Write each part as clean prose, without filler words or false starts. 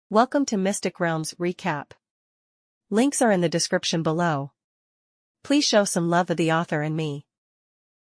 Welcome to Mystic Realms Recap. Links are in the description below. Please show some love of the author and me.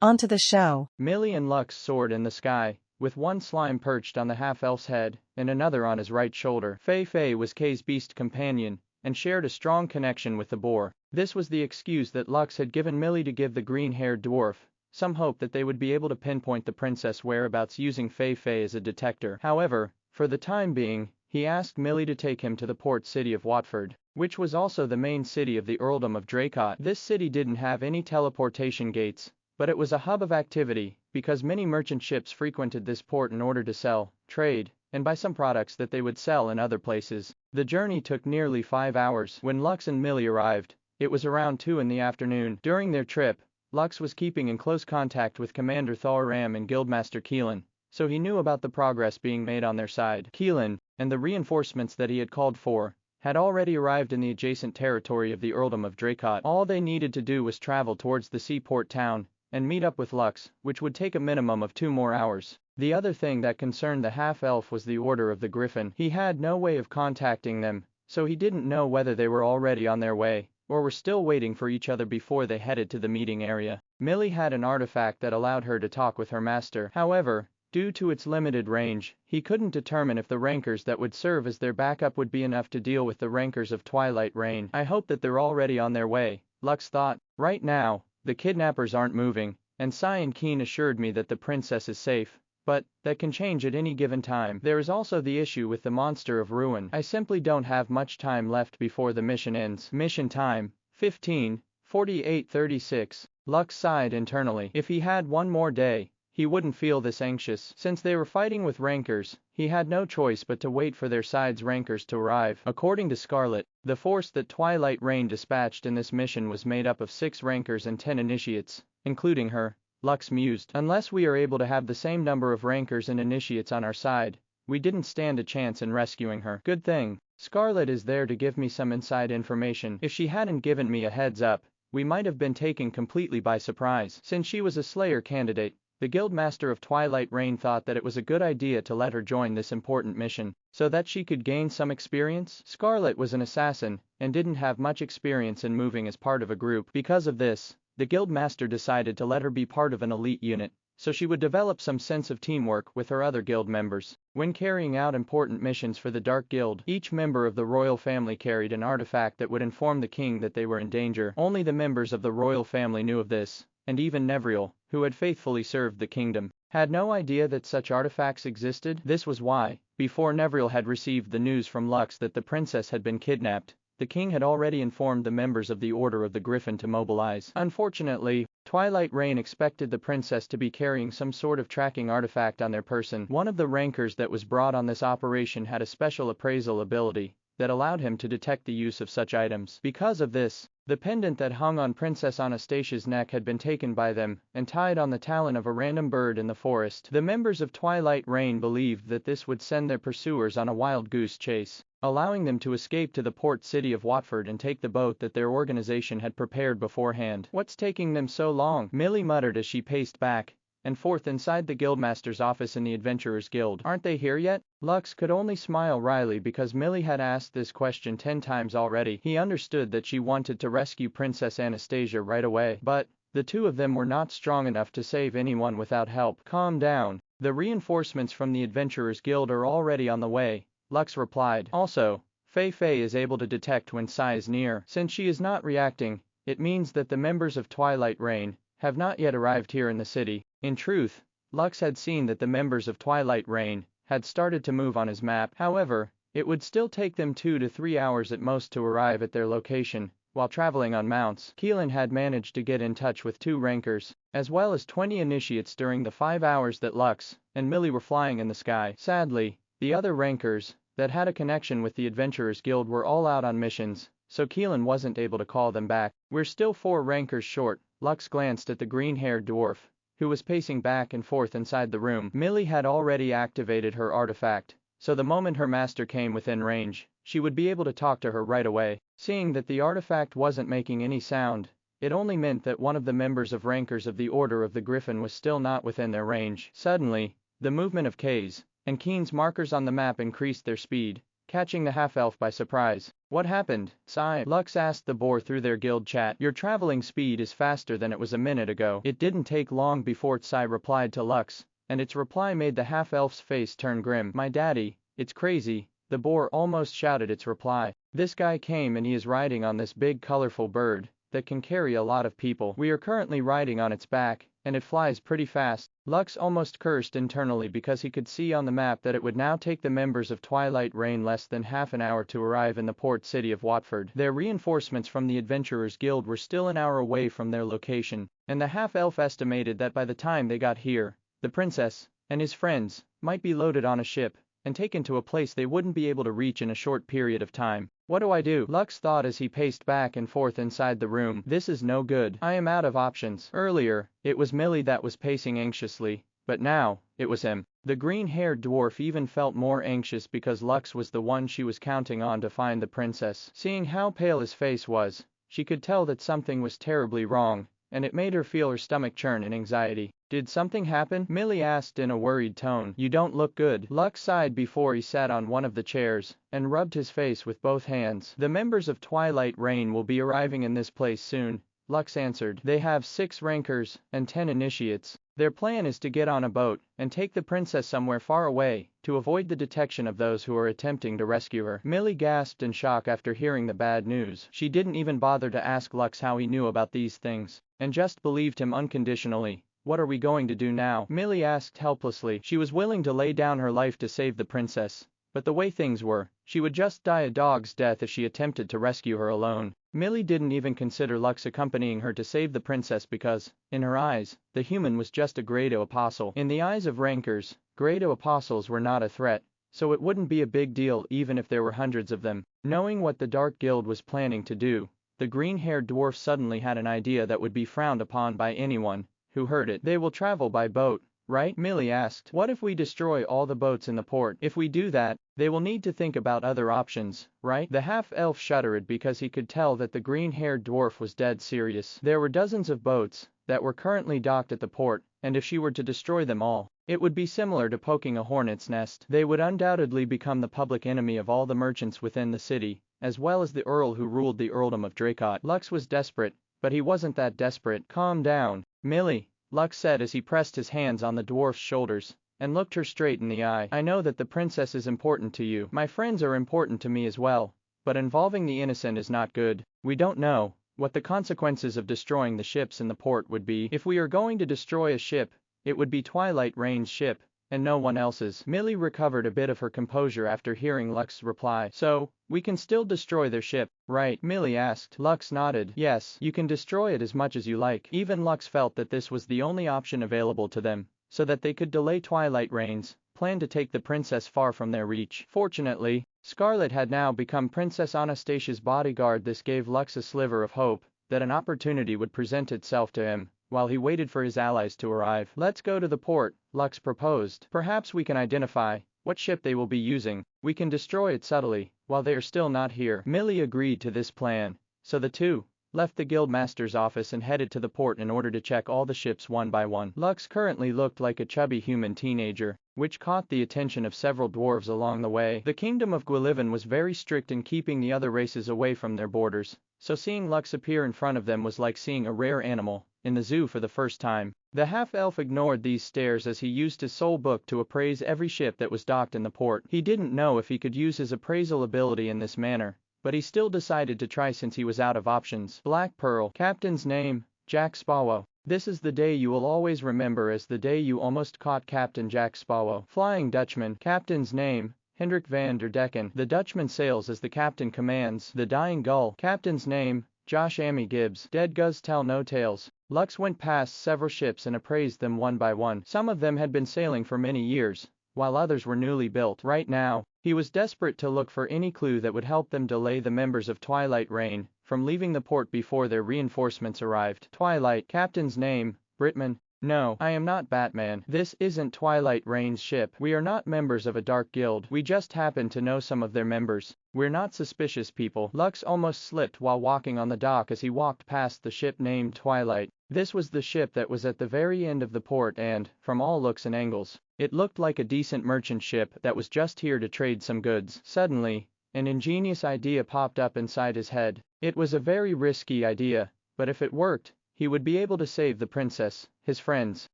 On to the show. Millie and Lux soared in the sky, with one slime perched on the half-elf's head and another on his right shoulder. Fei was Kay's beast companion and shared a strong connection with the boar. This was the excuse that Lux had given Millie to give the green-haired dwarf some hope that they would be able to pinpoint the princess' whereabouts using Fei as a detector. However, for the time being, he asked Millie to take him to the port city of Watford, which was also the main city of the earldom of Dracot. This city didn't have any teleportation gates, but it was a hub of activity, because many merchant ships frequented this port in order to sell, trade, and buy some products that they would sell in other places. The journey took nearly 5 hours. When Lux and Millie arrived, it was around 2 in the afternoon. During their trip, Lux was keeping in close contact with Commander Thoram and Guildmaster Keelan, so he knew about the progress being made on their side. Keelan, and the reinforcements that he had called for, had already arrived in the adjacent territory of the earldom of Dracot. All they needed to do was travel towards the seaport town and meet up with Lux, which would take a minimum of 2 more hours. The other thing that concerned the half-elf was the Order of the Griffin. He had no way of contacting them, so he didn't know whether they were already on their way or were still waiting for each other before they headed to the meeting area. Millie had an artifact that allowed her to talk with her master. However, due to its limited range, he couldn't determine if the rankers that would serve as their backup would be enough to deal with the rankers of Twilight Reign. I hope that they're already on their way, Lux thought. Right now, the kidnappers aren't moving, and Cyan Keen assured me that the princess is safe, but that can change at any given time. There is also the issue with the Monster of Ruin. I simply don't have much time left before the mission ends. Mission time, 15:48:36. Lux sighed internally. If he had one more day, he wouldn't feel this anxious. Since they were fighting with rankers, he had no choice but to wait for their side's rankers to arrive. According to Scarlet, the force that Twilight Reign dispatched in this mission was made up of 6 rankers and 10 initiates, including her. Lux mused. Unless we are able to have the same number of rankers and initiates on our side, we didn't stand a chance in rescuing her. Good thing Scarlet is there to give me some inside information. If she hadn't given me a heads up, we might have been taken completely by surprise. Since she was a Slayer candidate, the Guildmaster of Twilight Reign thought that it was a good idea to let her join this important mission, so that she could gain some experience. Scarlet was an assassin, and didn't have much experience in moving as part of a group. Because of this, the Guildmaster decided to let her be part of an elite unit, so she would develop some sense of teamwork with her other guild members. When carrying out important missions for the Dark Guild, each member of the royal family carried an artifact that would inform the king that they were in danger. Only the members of the royal family knew of this, and even Nevriel, who had faithfully served the kingdom, had no idea that such artifacts existed. This was why, before Nevriel had received the news from Lux that the princess had been kidnapped, the king had already informed the members of the Order of the Griffin to mobilize. Unfortunately, Twilight Reign expected the princess to be carrying some sort of tracking artifact on their person. One of the rankers that was brought on this operation had a special appraisal ability that allowed him to detect the use of such items. Because of this, the pendant that hung on Princess Anastasia's neck had been taken by them and tied on the talon of a random bird in the forest. The members of Twilight Reign believed that this would send their pursuers on a wild goose chase, allowing them to escape to the port city of Watford and take the boat that their organization had prepared beforehand. What's taking them so long? Millie muttered as she paced back and forth inside the Guildmaster's office in the Adventurers Guild. Aren't they here yet? Lux could only smile wryly because Millie had asked this question 10 times already. He understood that she wanted to rescue Princess Anastasia right away, but the two of them were not strong enough to save anyone without help. Calm down. The reinforcements from the Adventurers Guild are already on the way, Lux replied. Also, Fei is able to detect when Sai is near. Since she is not reacting, it means that the members of Twilight Reign have not yet arrived here in the city. In truth, Lux had seen that the members of Twilight Reign had started to move on his map. However, it would still take them 2 to 3 hours at most to arrive at their location. While traveling on mounts, Keelan had managed to get in touch with 2 rankers, as well as 20 initiates during the 5 hours that Lux and Millie were flying in the sky. Sadly, the other rankers that had a connection with the Adventurers Guild were all out on missions, so Keelan wasn't able to call them back. We're still 4 rankers short. Lux glanced at the green-haired dwarf, who was pacing back and forth inside the room. Millie had already activated her artifact, so the moment her master came within range, she would be able to talk to her right away. Seeing that the artifact wasn't making any sound, it only meant that one of the members of rankers of the Order of the Griffin was still not within their range. Suddenly, the movement of K's and Keen's markers on the map increased their speed, catching the half-elf by surprise. What happened, Sai? Lux asked the boar through their guild chat. Your traveling speed is faster than it was a minute ago. It didn't take long before Sai replied to Lux, and its reply made the half-elf's face turn grim. My daddy, it's crazy, the boar almost shouted its reply. This guy came and he is riding on this big colorful bird that can carry a lot of people. We are currently riding on its back, and it flies pretty fast. Lux almost cursed internally because he could see on the map that it would now take the members of Twilight Reign less than half an hour to arrive in the port city of Watford. Their reinforcements from the Adventurers Guild were still an hour away from their location, and the half-elf estimated that by the time they got here, the princess and his friends might be loaded on a ship and taken to a place they wouldn't be able to reach in a short period of time. What do I do? Lux thought as he paced back and forth inside the room. This is no good. I am out of options. Earlier, it was Millie that was pacing anxiously, but now, it was him. The green-haired dwarf even felt more anxious because Lux was the one she was counting on to find the princess. Seeing how pale his face was, she could tell that something was terribly wrong, and it made her feel her stomach churn in anxiety. Did something happen? Millie asked in a worried tone. You don't look good. Lux sighed before he sat on one of the chairs and rubbed his face with both hands. The members of Twilight Reign will be arriving in this place soon, Lux answered. They have 6 rankers and 10 initiates. Their plan is to get on a boat and take the princess somewhere far away to avoid the detection of those who are attempting to rescue her. Millie gasped in shock after hearing the bad news. She didn't even bother to ask Lux how he knew about these things, and just believed him unconditionally. What are we going to do now? Millie asked helplessly. She was willing to lay down her life to save the princess, but the way things were, she would just die a dog's death if she attempted to rescue her alone. Millie didn't even consider Lux accompanying her to save the princess because, in her eyes, the human was just a Grado apostle. In the eyes of rankers, Grado apostles were not a threat, so it wouldn't be a big deal even if there were hundreds of them. Knowing what the Dark Guild was planning to do, the green-haired dwarf suddenly had an idea that would be frowned upon by anyone who heard it. They will travel by boat, right? Millie asked. What if we destroy all the boats in the port? If we do that, they will need to think about other options, right? The half-elf shuddered because he could tell that the green-haired dwarf was dead serious. There were dozens of boats that were currently docked at the port, and if she were to destroy them all, it would be similar to poking a hornet's nest. They would undoubtedly become the public enemy of all the merchants within the city, as well as the earl who ruled the earldom of Dracot. Lux was desperate, but he wasn't that desperate. Calm down, Millie, Lux said as he pressed his hands on the dwarf's shoulders and looked her straight in the eye. I know that the princess is important to you. My friends are important to me as well, but involving the innocent is not good. We don't know what the consequences of destroying the ships in the port would be. If we are going to destroy a ship, it would be Twilight Reign's ship, and no one else's. Millie recovered a bit of her composure after hearing Lux's reply. So, we can still destroy their ship, right? Millie asked. Lux nodded. Yes, you can destroy it as much as you like. Even Lux felt that this was the only option available to them, so that they could delay Twilight Reign's plan to take the princess far from their reach. Fortunately, Scarlet had now become Princess Anastasia's bodyguard. This gave Lux a sliver of hope that an opportunity would present itself to him while he waited for his allies to arrive. Let's go to the port, Lux proposed. Perhaps we can identify what ship they will be using. We can destroy it subtly while they are still not here. Millie agreed to this plan, so the two left the guildmaster's office and headed to the port in order to check all the ships one by one. Lux currently looked like a chubby human teenager, which caught the attention of several dwarves along the way. The kingdom of Gwillivan was very strict in keeping the other races away from their borders, so seeing Lux appear in front of them was like seeing a rare animal in the zoo for the first time. The half-elf ignored these stares as he used his soul book to appraise every ship that was docked in the port. He didn't know if he could use his appraisal ability in this manner, but he still decided to try since he was out of options. Black Pearl. Captain's name, Jack Sparrow. This is the day you will always remember as the day you almost caught Captain Jack Sparrow. Flying Dutchman. Captain's name, Hendrik van der Decken. The Dutchman sails as the captain commands. The Dying Gull. Captain's name, Josh Amy Gibbs. Dead Guz Tell No Tales. Lux went past several ships and appraised them one by one. Some of them had been sailing for many years, while others were newly built. Right now, he was desperate to look for any clue that would help them delay the members of Twilight Reign from leaving the port before their reinforcements arrived. Twilight. Captain's name, Britman. No, I am not Batman. This isn't Twilight Reign's ship. We are not members of a dark guild. We just happen to know some of their members. We're not suspicious people. Lux almost slipped while walking on the dock as he walked past the ship named Twilight. This was the ship that was at the very end of the port and, from all looks and angles, it looked like a decent merchant ship that was just here to trade some goods. Suddenly, an ingenious idea popped up inside his head. It was a very risky idea, but if it worked, he would be able to save the princess, his friends,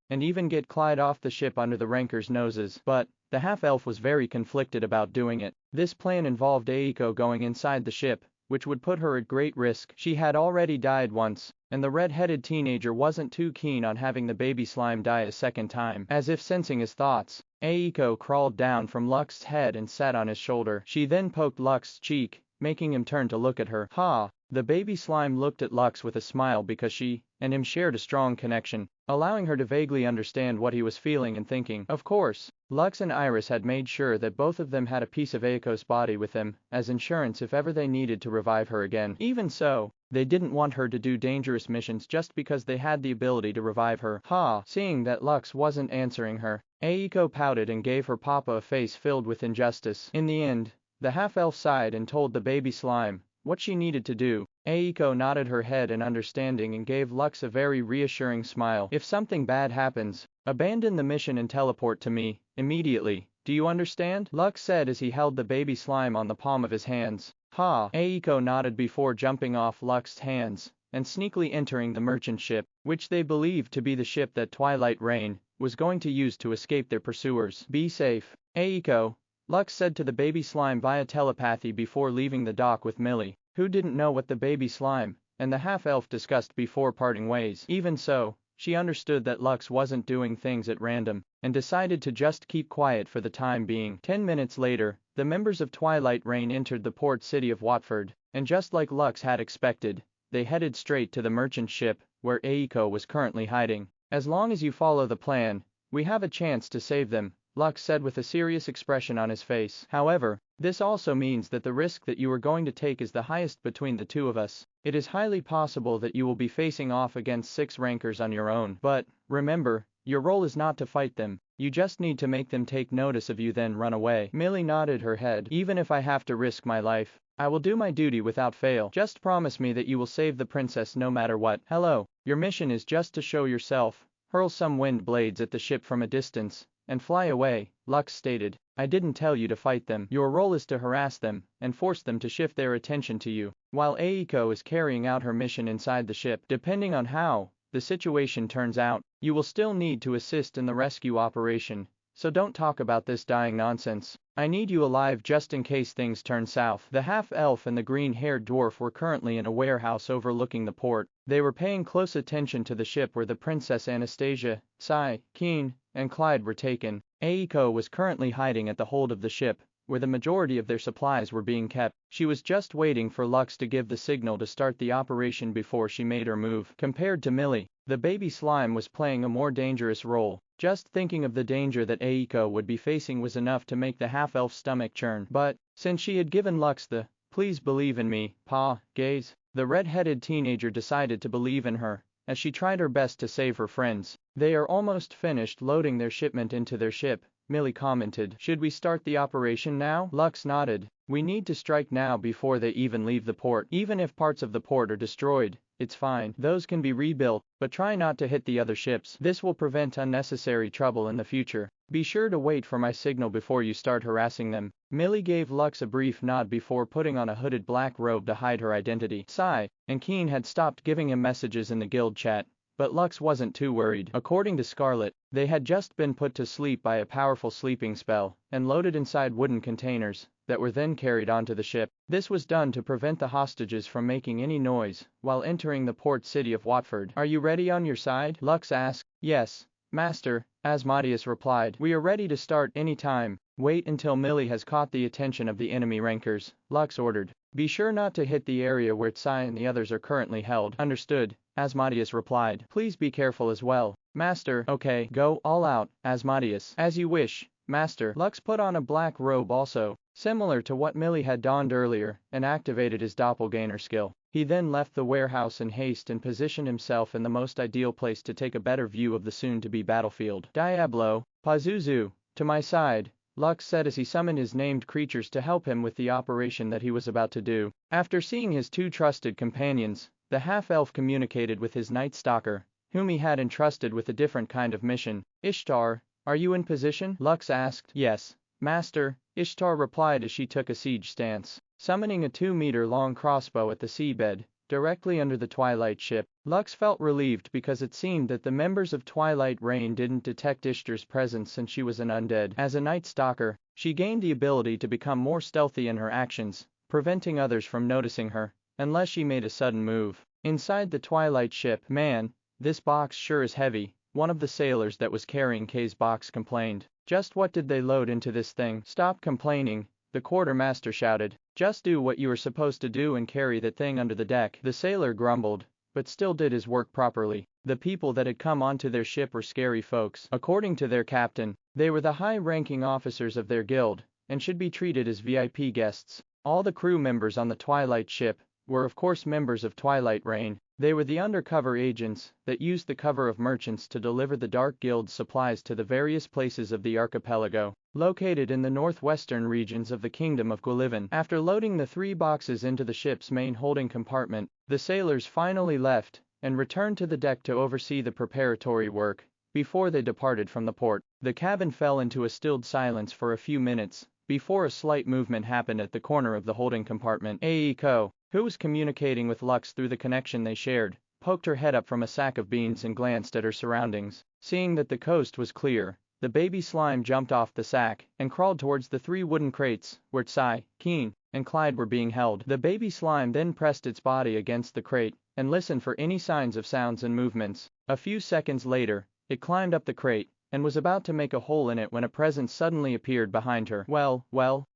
and even get Clyde off the ship under the rankers' noses. But the half-elf was very conflicted about doing it. This plan involved Aiko going inside the ship, which would put her at great risk. She had already died once, and the red-headed teenager wasn't too keen on having the baby slime die a second time. As if sensing his thoughts, Aiko crawled down from Lux's head and sat on his shoulder. She then poked Lux's cheek, making him turn to look at her. Ha! The baby slime looked at Lux with a smile because she and him shared a strong connection, allowing her to vaguely understand what he was feeling and thinking. Of course, Lux and Iris had made sure that both of them had a piece of Aiko's body with them, as insurance if ever they needed to revive her again. Even so, they didn't want her to do dangerous missions just because they had the ability to revive her. Ha! Seeing that Lux wasn't answering her, Aiko pouted and gave her papa a face filled with injustice. In the end, the half-elf sighed and told the baby slime what she needed to do. Aiko nodded her head in understanding and gave Lux a very reassuring smile. If something bad happens, abandon the mission and teleport to me, immediately. Do you understand? Lux said as he held the baby slime on the palm of his hands. Ha! Aiko nodded before jumping off Lux's hands and sneakily entering the merchant ship, which they believed to be the ship that Twilight Reign was going to use to escape their pursuers. Be safe, Aiko, Lux said to the baby slime via telepathy before leaving the dock with Millie, who didn't know what the baby slime and the half-elf discussed before parting ways. Even so, she understood that Lux wasn't doing things at random, and decided to just keep quiet for the time being. 10 minutes later, the members of Twilight Reign entered the port city of Watford, and just like Lux had expected, they headed straight to the merchant ship, where Aiko was currently hiding. As long as you follow the plan, we have a chance to save them, Lux said with a serious expression on his face. However, this also means that the risk that you are going to take is the highest between the two of us. It is highly possible that you will be facing off against 6 rankers on your own. But, remember, your role is not to fight them. You just need to make them take notice of you then run away. Millie nodded her head. Even if I have to risk my life, I will do my duty without fail. Just promise me that you will save the princess no matter what. Hello, your mission is just to show yourself, hurl some wind blades at the ship from a distance, and fly away, Lux stated. I didn't tell you to fight them. Your role is to harass them and force them to shift their attention to you, while Aiko is carrying out her mission inside the ship. Depending on how the situation turns out, you will still need to assist in the rescue operation, so don't talk about this dying nonsense. I need you alive just in case things turn south. The half-elf and the green-haired dwarf were currently in a warehouse overlooking the port. They were paying close attention to the ship where the Princess Anastasia, Sai, Keen, and Clyde were taken. Aiko was currently hiding at the hold of the ship, where the majority of their supplies were being kept. She was just waiting for Lux to give the signal to start the operation before she made her move. Compared to Millie, the baby slime was playing a more dangerous role. Just thinking of the danger that Aiko would be facing was enough to make the half-elf's stomach churn. But, since she had given Lux the "please believe in me, Pa" gaze, the red-headed teenager decided to believe in her, as she tried her best to save her friends. They are almost finished loading their shipment into their ship, Millie commented. Should we start the operation now? Lux nodded. We need to strike now before they even leave the port. Even if parts of the port are destroyed, it's fine. Those can be rebuilt, but try not to hit the other ships. This will prevent unnecessary trouble in the future. Be sure to wait for my signal before you start harassing them. Millie gave Lux a brief nod before putting on a hooded black robe to hide her identity. Sai and Keen had stopped giving him messages in the guild chat, but Lux wasn't too worried. According to Scarlet, they had just been put to sleep by a powerful sleeping spell, and loaded inside wooden containers, that were then carried onto the ship. This was done to prevent the hostages from making any noise, while entering the port city of Watford. Are you ready on your side? Lux asked. Yes, Master, Asmodeus replied. We are ready to start any time. Wait until Millie has caught the attention of the enemy rankers, Lux ordered. Be sure not to hit the area where Tsai and the others are currently held. Understood, Asmodeus replied. Please be careful as well. Master. Okay, go all out, Asmodeus. As you wish, Master. Lux put on a black robe also, similar to what Millie had donned earlier, and activated his doppelganger skill. He then left the warehouse in haste and positioned himself in the most ideal place to take a better view of the soon-to-be battlefield. Diablo, Pazuzu, to my side, Lux said as he summoned his named creatures to help him with the operation that he was about to do. After seeing his two trusted companions, the half-elf communicated with his Night Stalker, whom he had entrusted with a different kind of mission. Ishtar, are you in position? Lux asked. Yes, Master, Ishtar replied as she took a siege stance, summoning a 2-meter-long crossbow at the seabed, directly under the Twilight ship. Lux felt relieved because it seemed that the members of Twilight Reign didn't detect Ishtar's presence since she was an undead. As a Night Stalker, she gained the ability to become more stealthy in her actions, preventing others from noticing her, unless she made a sudden move. Inside the Twilight ship, man, this box sure is heavy, one of the sailors that was carrying Kay's box complained. Just what did they load into this thing? Stop complaining, the quartermaster shouted. Just do what you were supposed to do and carry that thing under the deck. The sailor grumbled, but still did his work properly. The people that had come onto their ship were scary folks. According to their captain, they were the high-ranking officers of their guild, and should be treated as VIP guests. All the crew members on the Twilight ship were of course members of Twilight Reign. They were the undercover agents that used the cover of merchants to deliver the Dark Guild's supplies to the various places of the archipelago, located in the northwestern regions of the Kingdom of Gwillivan. After loading the 3 boxes into the ship's main holding compartment, the sailors finally left and returned to the deck to oversee the preparatory work before they departed from the port. The cabin fell into a stilled silence for a few minutes before a slight movement happened at the corner of the holding compartment. Aiko, who was communicating with Lux through the connection they shared, poked her head up from a sack of beans and glanced at her surroundings. Seeing that the coast was clear, the baby slime jumped off the sack and crawled towards the 3 wooden crates where Tsai, Keen, and Clyde were being held. The baby slime then pressed its body against the crate and listened for any signs of sounds and movements. A few seconds later, it climbed up the crate and was about to make a hole in it when a presence suddenly appeared behind her. Well,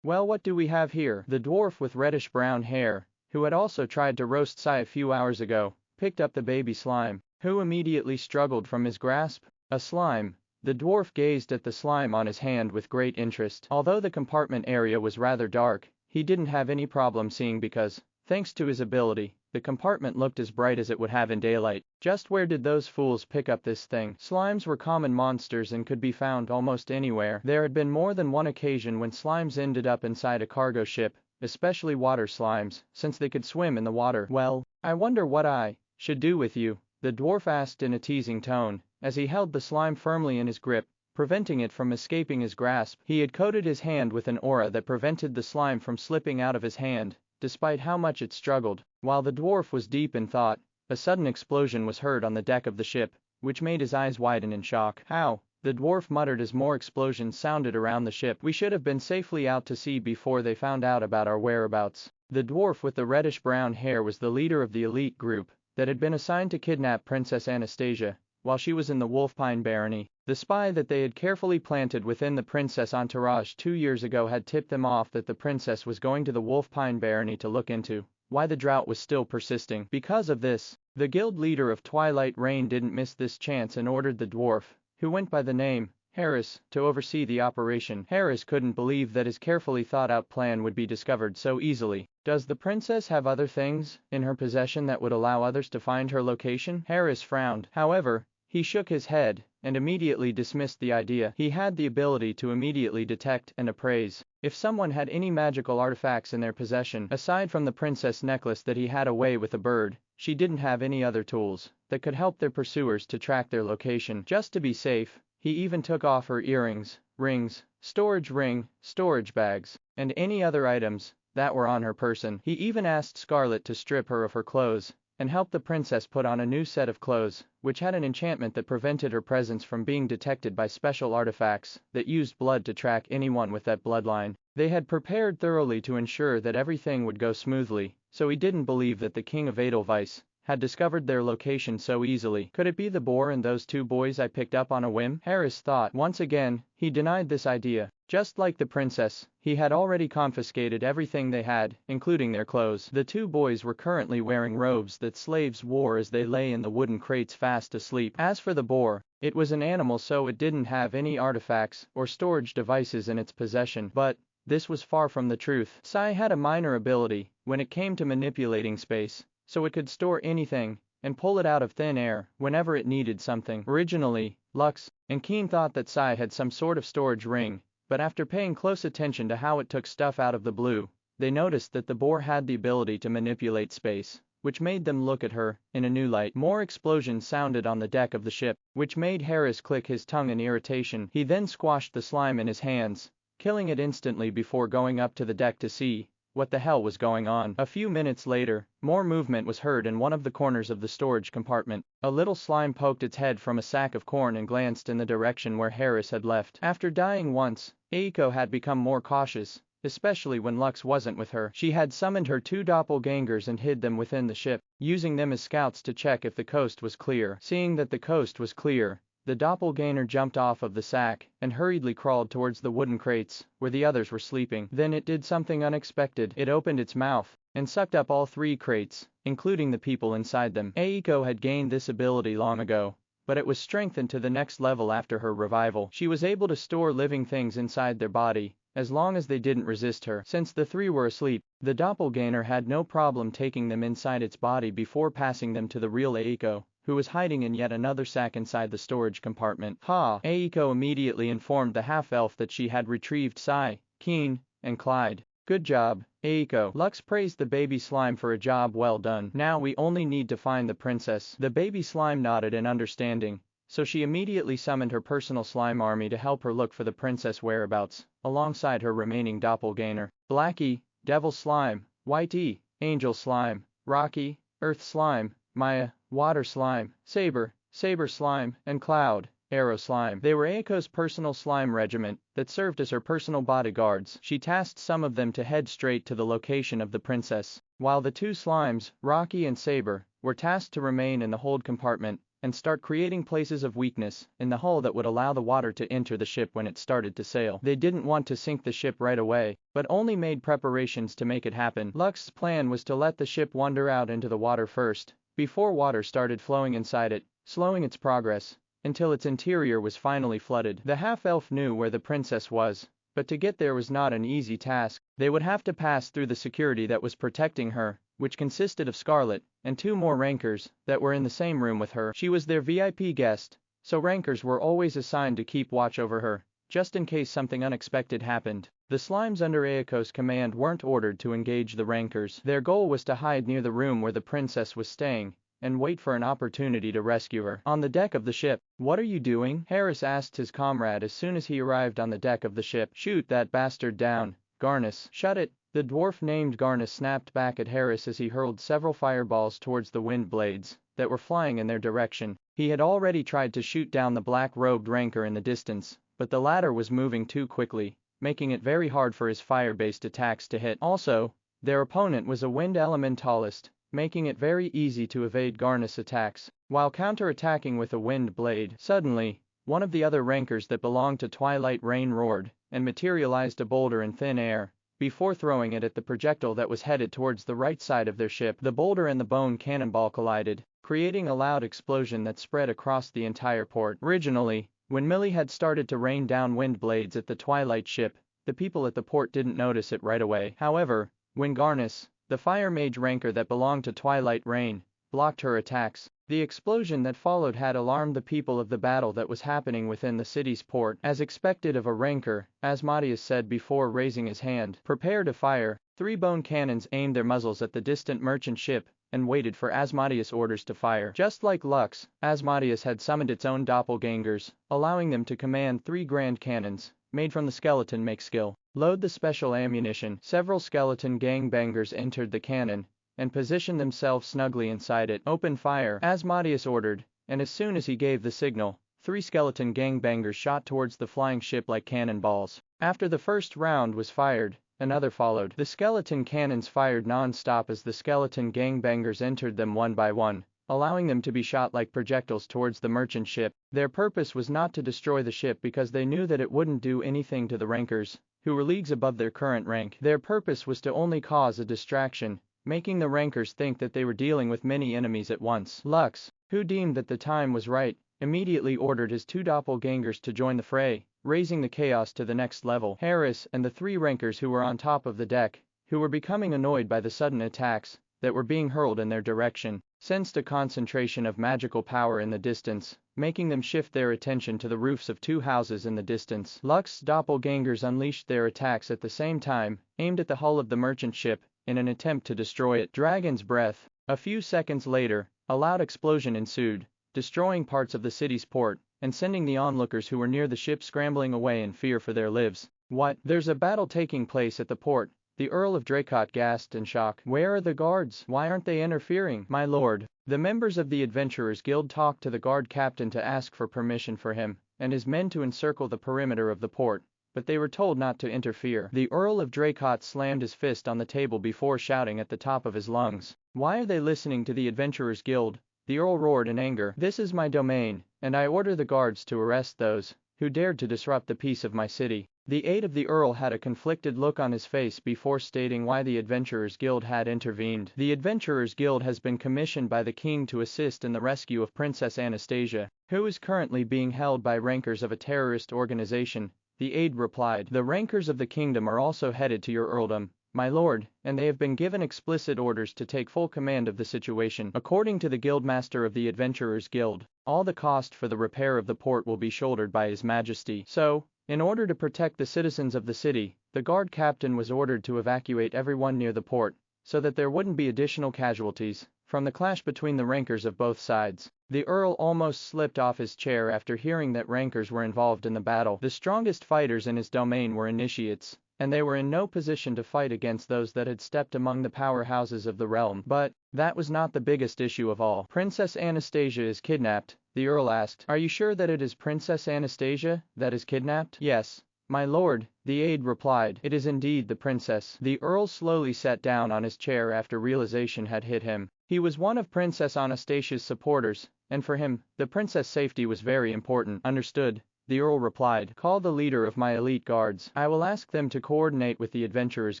what do we have here? The dwarf with reddish-brown hair, who had also tried to roast Tsai a few hours ago, picked up the baby slime, who immediately struggled from his grasp. A slime. The dwarf gazed at the slime on his hand with great interest. Although the compartment area was rather dark, he didn't have any problem seeing because, thanks to his ability, the compartment looked as bright as it would have in daylight. Just where did those fools pick up this thing? Slimes were common monsters and could be found almost anywhere. There had been more than one occasion when slimes ended up inside a cargo ship, especially water slimes, since they could swim in the water. Well, I wonder what I should do with you, the dwarf asked in a teasing tone, as he held the slime firmly in his grip, preventing it from escaping his grasp. He had coated his hand with an aura that prevented the slime from slipping out of his hand, despite how much it struggled. While the dwarf was deep in thought, a sudden explosion was heard on the deck of the ship, which made his eyes widen in shock. How? The dwarf muttered as more explosions sounded around the ship. We should have been safely out to sea before they found out about our whereabouts. The dwarf with the reddish-brown hair was the leader of the elite group that had been assigned to kidnap Princess Anastasia while she was in the Wolfpine Barony. The spy that they had carefully planted within the princess entourage 2 years ago had tipped them off that the princess was going to the Wolfpine Barony to look into why the drought was still persisting. Because of this, the guild leader of Twilight Reign didn't miss this chance and ordered the dwarf, who went by the name Harris, to oversee the operation. Harris couldn't believe that his carefully thought-out plan would be discovered so easily. Does the princess have other things in her possession that would allow others to find her location? Harris frowned. However, he shook his head and immediately dismissed the idea. He had the ability to immediately detect and appraise if someone had any magical artifacts in their possession. Aside from the princess necklace that he had away with a bird, she didn't have any other tools that could help their pursuers to track their location. Just to be safe, he even took off her earrings, rings, storage ring, storage bags, and any other items that were on her person. He even asked Scarlet to strip her of her clothes and helped the princess put on a new set of clothes, which had an enchantment that prevented her presence from being detected by special artifacts that used blood to track anyone with that bloodline. They had prepared thoroughly to ensure that everything would go smoothly, so he didn't believe that the king of Edelweiss had discovered their location so easily. Could it be the boar and those 2 boys I picked up on a whim? Harris thought. Once again, he denied this idea. Just like the princess, he had already confiscated everything they had, including their clothes. The 2 boys were currently wearing robes that slaves wore as they lay in the wooden crates fast asleep. As for the boar, it was an animal, so it didn't have any artifacts or storage devices in its possession, but This was far from the truth. Sai had a minor ability when it came to manipulating space, so it could store anything and pull it out of thin air whenever it needed something. Originally, Lux and Keen thought that Sai had some sort of storage ring, but after paying close attention to how it took stuff out of the blue, they noticed that the boar had the ability to manipulate space, which made them look at her in a new light. More explosions sounded on the deck of the ship, which made Harris click his tongue in irritation. He then squashed the slime in his hands, killing it instantly before going up to the deck to see what the hell was going on. A few minutes later, more movement was heard in one of the corners of the storage compartment. A little slime poked its head from a sack of corn and glanced in the direction where Harris had left. After dying once, Eiko had become more cautious, especially when Lux wasn't with her. She had summoned her 2 doppelgangers and hid them within the ship, using them as scouts to check if the coast was clear. Seeing that the coast was clear, the doppelganger jumped off of the sack and hurriedly crawled towards the wooden crates where the others were sleeping. Then it did something unexpected. It opened its mouth and sucked up all 3 crates, including the people inside them. Eiko had gained this ability long ago, but it was strengthened to the next level after her revival. She was able to store living things inside their body, as long as they didn't resist her. Since the 3 were asleep, the doppelganger had no problem taking them inside its body before passing them to the real Eiko, who was hiding in yet another sack inside the storage compartment. Eiko immediately informed the half-elf that she had retrieved Sai, Keen, and Clyde. Good job, Eiko. Lux praised the baby slime for a job well done. Now we only need to find the princess. The baby slime nodded in understanding, so she immediately summoned her personal slime army to help her look for the princess' whereabouts, alongside her remaining doppelganger. Blackie, Devil Slime, Whitey, Angel Slime, Rocky, Earth Slime, Maya, Water Slime, Saber, Saber Slime, and Cloud, Arrow Slime. They were Eiko's personal slime regiment that served as her personal bodyguards. She tasked some of them to head straight to the location of the princess, while the 2 slimes, Rocky and Saber, were tasked to remain in the hold compartment and start creating places of weakness in the hull that would allow the water to enter the ship when it started to sail. They didn't want to sink the ship right away, but only made preparations to make it happen. Lux's plan was to let the ship wander out into the water first, before water started flowing inside it, slowing its progress until its interior was finally flooded. The half-elf knew where the princess was, but to get there was not an easy task. They would have to pass through the security that was protecting her, which consisted of Scarlet and 2 more rankers that were in the same room with her. She was their VIP guest, so rankers were always assigned to keep watch over her, just in case something unexpected happened. The slimes under Eiko's command weren't ordered to engage the rankers. Their goal was to hide near the room where the princess was staying and wait for an opportunity to rescue her. On the deck of the ship, "What are you doing?" Harris asked his comrade as soon as he arrived on the deck of the ship. "Shoot that bastard down, Garnus." "Shut it." The dwarf named Garnus snapped back at Harris as he hurled several fireballs towards the wind blades that were flying in their direction. He had already tried to shoot down the black-robed ranker in the distance, but the latter was moving too quickly, making it very hard for his fire-based attacks to hit. Also, their opponent was a wind elementalist, making it very easy to evade Garnus' attacks while counter-attacking with a wind blade. Suddenly, one of the other rankers that belonged to Twilight Rain roared and materialized a boulder in thin air before throwing it at the projectile that was headed towards the right side of their ship. The boulder and the bone cannonball collided, creating a loud explosion that spread across the entire port. Originally, when Millie had started to rain down wind blades at the Twilight ship, the people at the port didn't notice it right away. However, when Garnus, the fire mage ranker that belonged to Twilight Rain, blocked her attacks, the explosion that followed had alarmed the people of the battle that was happening within the city's port. As expected of a ranker, Asmodeus said before raising his hand, "Prepare to fire." 3 bone cannons aimed their muzzles at the distant merchant ship and waited for Asmodeus' orders to fire. Just like Lux, Asmodeus had summoned its own doppelgangers, allowing them to command 3 grand cannons made from the skeleton make skill. Load the special ammunition. Several skeleton gangbangers entered the cannon and positioned themselves snugly inside it. "Open fire," Asmodeus ordered, and as soon as he gave the signal, 3 skeleton gangbangers shot towards the flying ship like cannonballs. After the first round was fired, another followed. The skeleton cannons fired non-stop as the skeleton gangbangers entered them one by one, allowing them to be shot like projectiles towards the merchant ship. Their purpose was not to destroy the ship because they knew that it wouldn't do anything to the rankers, who were leagues above their current rank. Their purpose was to only cause a distraction, making the rankers think that they were dealing with many enemies at once. Lux, who deemed that the time was right, immediately ordered his two doppelgangers to join the fray, raising the chaos to the next level. Harris and the three rankers who were on top of the deck, who were becoming annoyed by the sudden attacks that were being hurled in their direction, sensed a concentration of magical power in the distance, making them shift their attention to the roofs of two houses in the distance. Lux's doppelgangers unleashed their attacks at the same time, aimed at the hull of the merchant ship, in an attempt to destroy it. Dragon's breath. A few seconds later, a loud explosion ensued, destroying parts of the city's port, and sending the onlookers who were near the ship scrambling away in fear for their lives. What? There's a battle taking place at the port, the Earl of Dracot gasped in shock. Where are the guards? Why aren't they interfering? My lord. The members of the Adventurers Guild talked to the guard captain to ask for permission for him and his men to encircle the perimeter of the port, but they were told not to interfere. The Earl of Dracot slammed his fist on the table before shouting at the top of his lungs. Why are they listening to the Adventurers Guild? The Earl roared in anger. This is my domain, and I order the guards to arrest those who dared to disrupt the peace of my city. The aide of the Earl had a conflicted look on his face before stating why the Adventurers Guild had intervened. The Adventurers Guild has been commissioned by the king to assist in the rescue of Princess Anastasia, who is currently being held by rankers of a terrorist organization, the aide replied. The rankers of the kingdom are also headed to your earldom, my lord, and they have been given explicit orders to take full command of the situation. According to the guildmaster of the Adventurers Guild, all the cost for the repair of the port will be shouldered by His Majesty. So, in order to protect the citizens of the city, the guard captain was ordered to evacuate everyone near the port, so that there wouldn't be additional casualties from the clash between the rankers of both sides. The Earl almost slipped off his chair after hearing that rankers were involved in the battle. The strongest fighters in his domain were initiates, and they were in no position to fight against those that had stepped among the powerhouses of the realm. But that was not the biggest issue of all. Princess Anastasia is kidnapped, the Earl asked. Are you sure that it is Princess Anastasia that is kidnapped? Yes, my lord, the aide replied. It is indeed the princess. The Earl slowly sat down on his chair after realization had hit him. He was one of Princess Anastasia's supporters, and for him, the princess' safety was very important. Understood, the Earl replied. Call the leader of my elite guards. I will ask them to coordinate with the Adventurers